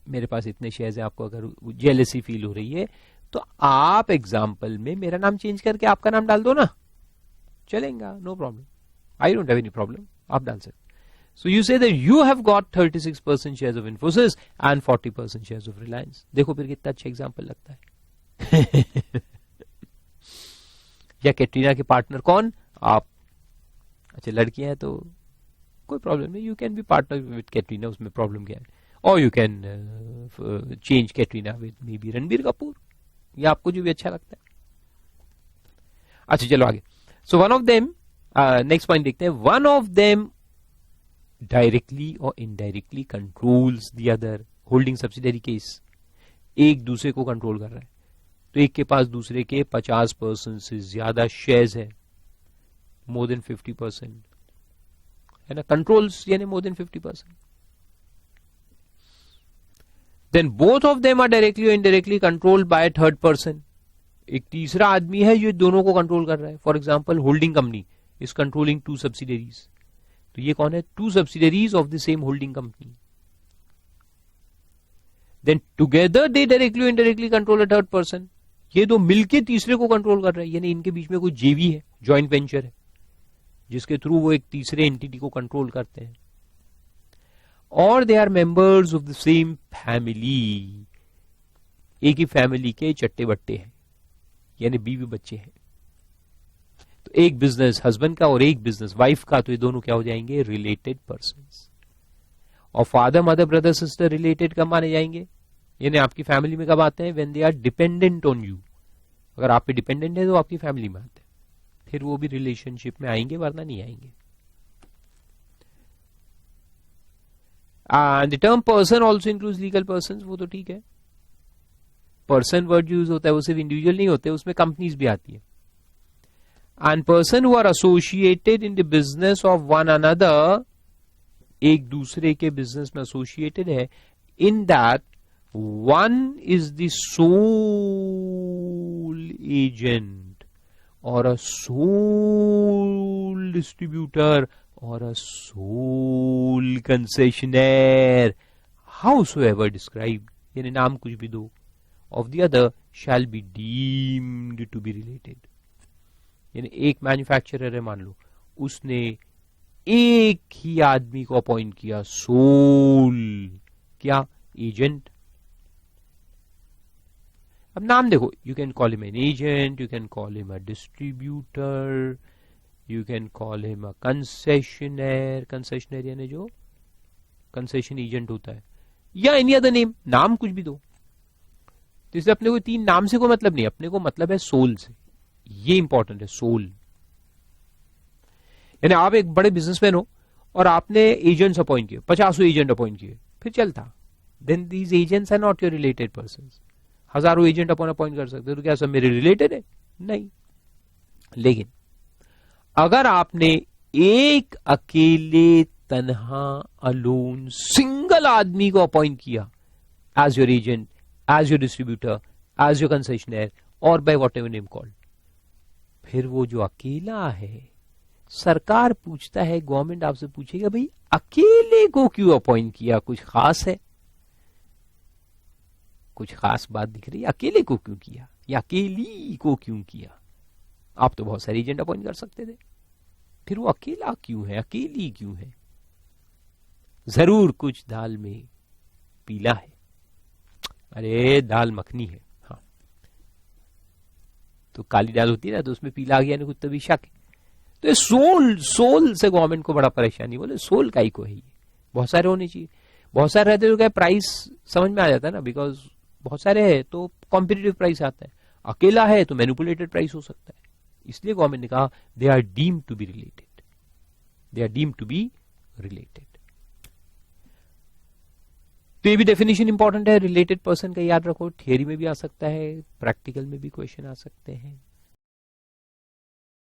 मेरे पास इतने शेयर्स है, आपको अगर जेलसी फील हो रही है, तो आप एग्जाम्पल में मेरा नाम चेंज करके आपका नाम डाल दो ना, चलेगा, no problem, I don't have any problem, आप डाल सकते। So you say that you have got 36% shares of Infosys and 40% shares of Reliance. देखो फिर कितना अच्छा एग्जाम्पल लगता है या कैटरीना के पार्टनर कौन, आप। अच्छा लड़कियां हैं तो कोई प्रॉब्लम नहीं, you can be partner with Katrina, उसमें प्रॉब्लम क्या है। और you can change Katrina with may be Ranbir Kapoor, या आपको जो भी अच्छा लगता है। अच्छा चलो आगे। So one of them, next point देखते हैं। वन ऑफ देम डायरेक्टली और indirectly controls the other. Holding subsidiary case, एक दूसरे को कंट्रोल कर रहा है, तो एक के पास दूसरे के 50% से ज्यादा शेयर्स है, मोर देन 50%, है ना। कंट्रोल्स यानी more than 50%। Then both of them are directly और indirectly controlled by third person. एक तीसरा आदमी है जो दोनों को कंट्रोल कर रहा है। For example holding company is controlling 2 subsidiaries, तो ये कौन है? 2 subsidiaries of the same holding company. Then together they directly और indirectly control a third person. ये दो मिलके तीसरे को कंट्रोल कर रहे हैं, यानी इनके बीच में कोई जेवी है, जॉइंट वेंचर है, जिसके थ्रू वो एक तीसरे एंटिटी को कंट्रोल करते हैं। और they are members of the same family, एक ही फैमिली के चट्टे बट्टे हैं, यानी बीवी बच्चे हैं। तो एक बिजनेस हस्बैंड का और एक बिजनेस वाइफ का, तो ये दोनों क्या हो जाएंगे? Related persons. और father mother brother sister related कब माने जाएंगे? यानी आपकी फैमिली में कब आते हैं? When they are dependent on you. अगर आप पे डिपेंडेंट है तो आपकी फैमिली में आते हैं, फिर वो भी रिलेशनशिप में आएंगे, वरना नहीं आएंगे। The term person also includes legal person, वो तो ठीक है। पर्सन वर्ड यूज होता है वो सिर्फ इंडिविजुअल नहीं होते, उसमें कंपनीज भी आती है। And person who are associated in the business of one another, एक दूसरे के बिजनेस में एसोसिएटेड है, in that one is the sole agent और a sole distributor or a sole concessionaire, howsoever described, यानी नाम कुछ भी दो, of the other shall be deemed to be related। यानी एक मैन्युफैक्चरर है, मान लो उसने एक ही आदमी को अपॉइंट किया सोल क्या एजेंट। अब नाम देखो, you can call him an agent, you can call him a distributor, you can call him a concessionaire, concessionaire यानी जो कंसेशन एजेंट होता है, या एनी अदर नेम, नाम कुछ भी दो। तो इसलिए अपने को 3 नाम से कोई मतलब नहीं, अपने को मतलब है सोल से। ये इंपॉर्टेंट है, सोल। यानी आप एक बड़े बिजनेसमैन हो और आपने एजेंट्स अपॉइंट किए, 50 एजेंट अपॉइंट किए, फिर चलता, then these agents are not your related person. हजारों एजेंट अपन अपॉइंट कर सकते हो, तो क्या सब मेरे रिलेटेड है? नहीं। लेकिन अगर आपने एक अकेले तन्हा अलोन सिंगल आदमी को अपॉइंट किया as your agent, as your distributor, as your concessionaire, और by whatever name called, फिर वो जो अकेला है, सरकार पूछता है, गवर्नमेंट आपसे पूछेगा, भाई अकेले को क्यों अपॉइंट किया? कुछ खास है? कुछ खास बात दिख रही है? अकेले को क्यों किया या अकेली को क्यों किया? आप तो बहुत सारे एजेंट अपॉइंट कर सकते थे, फिर वो अकेला क्यों है, अकेली क्यों है? जरूर कुछ दाल में पीला है। अरे दाल मखनी है, हाँ, तो काली दाल होती है ना, तो उसमें पीला आ गया, कुछ तभी शक है। तो ये सोल से गवर्नमेंट को बड़ा परेशानी, बोले सोल काई को है? ये बहुत सारे होने चाहिए, बहुत सारे रहते तो क्या प्राइस समझ में आ जाता है ना, बिकॉज बहुत सारे है तो कॉम्पिटिटिव प्राइस आता है, अकेला है तो मैनिपुलेटेड प्राइस हो सकता है। इसलिए गवर्नमेंट ने कहा they are deemed to be related, they are deemed to be related. तो ये भी डेफिनेशन इंपॉर्टेंट है रिलेटेड पर्सन का, याद रखो। थियरी में भी आ सकता है, प्रैक्टिकल में भी क्वेश्चन आ सकते हैं।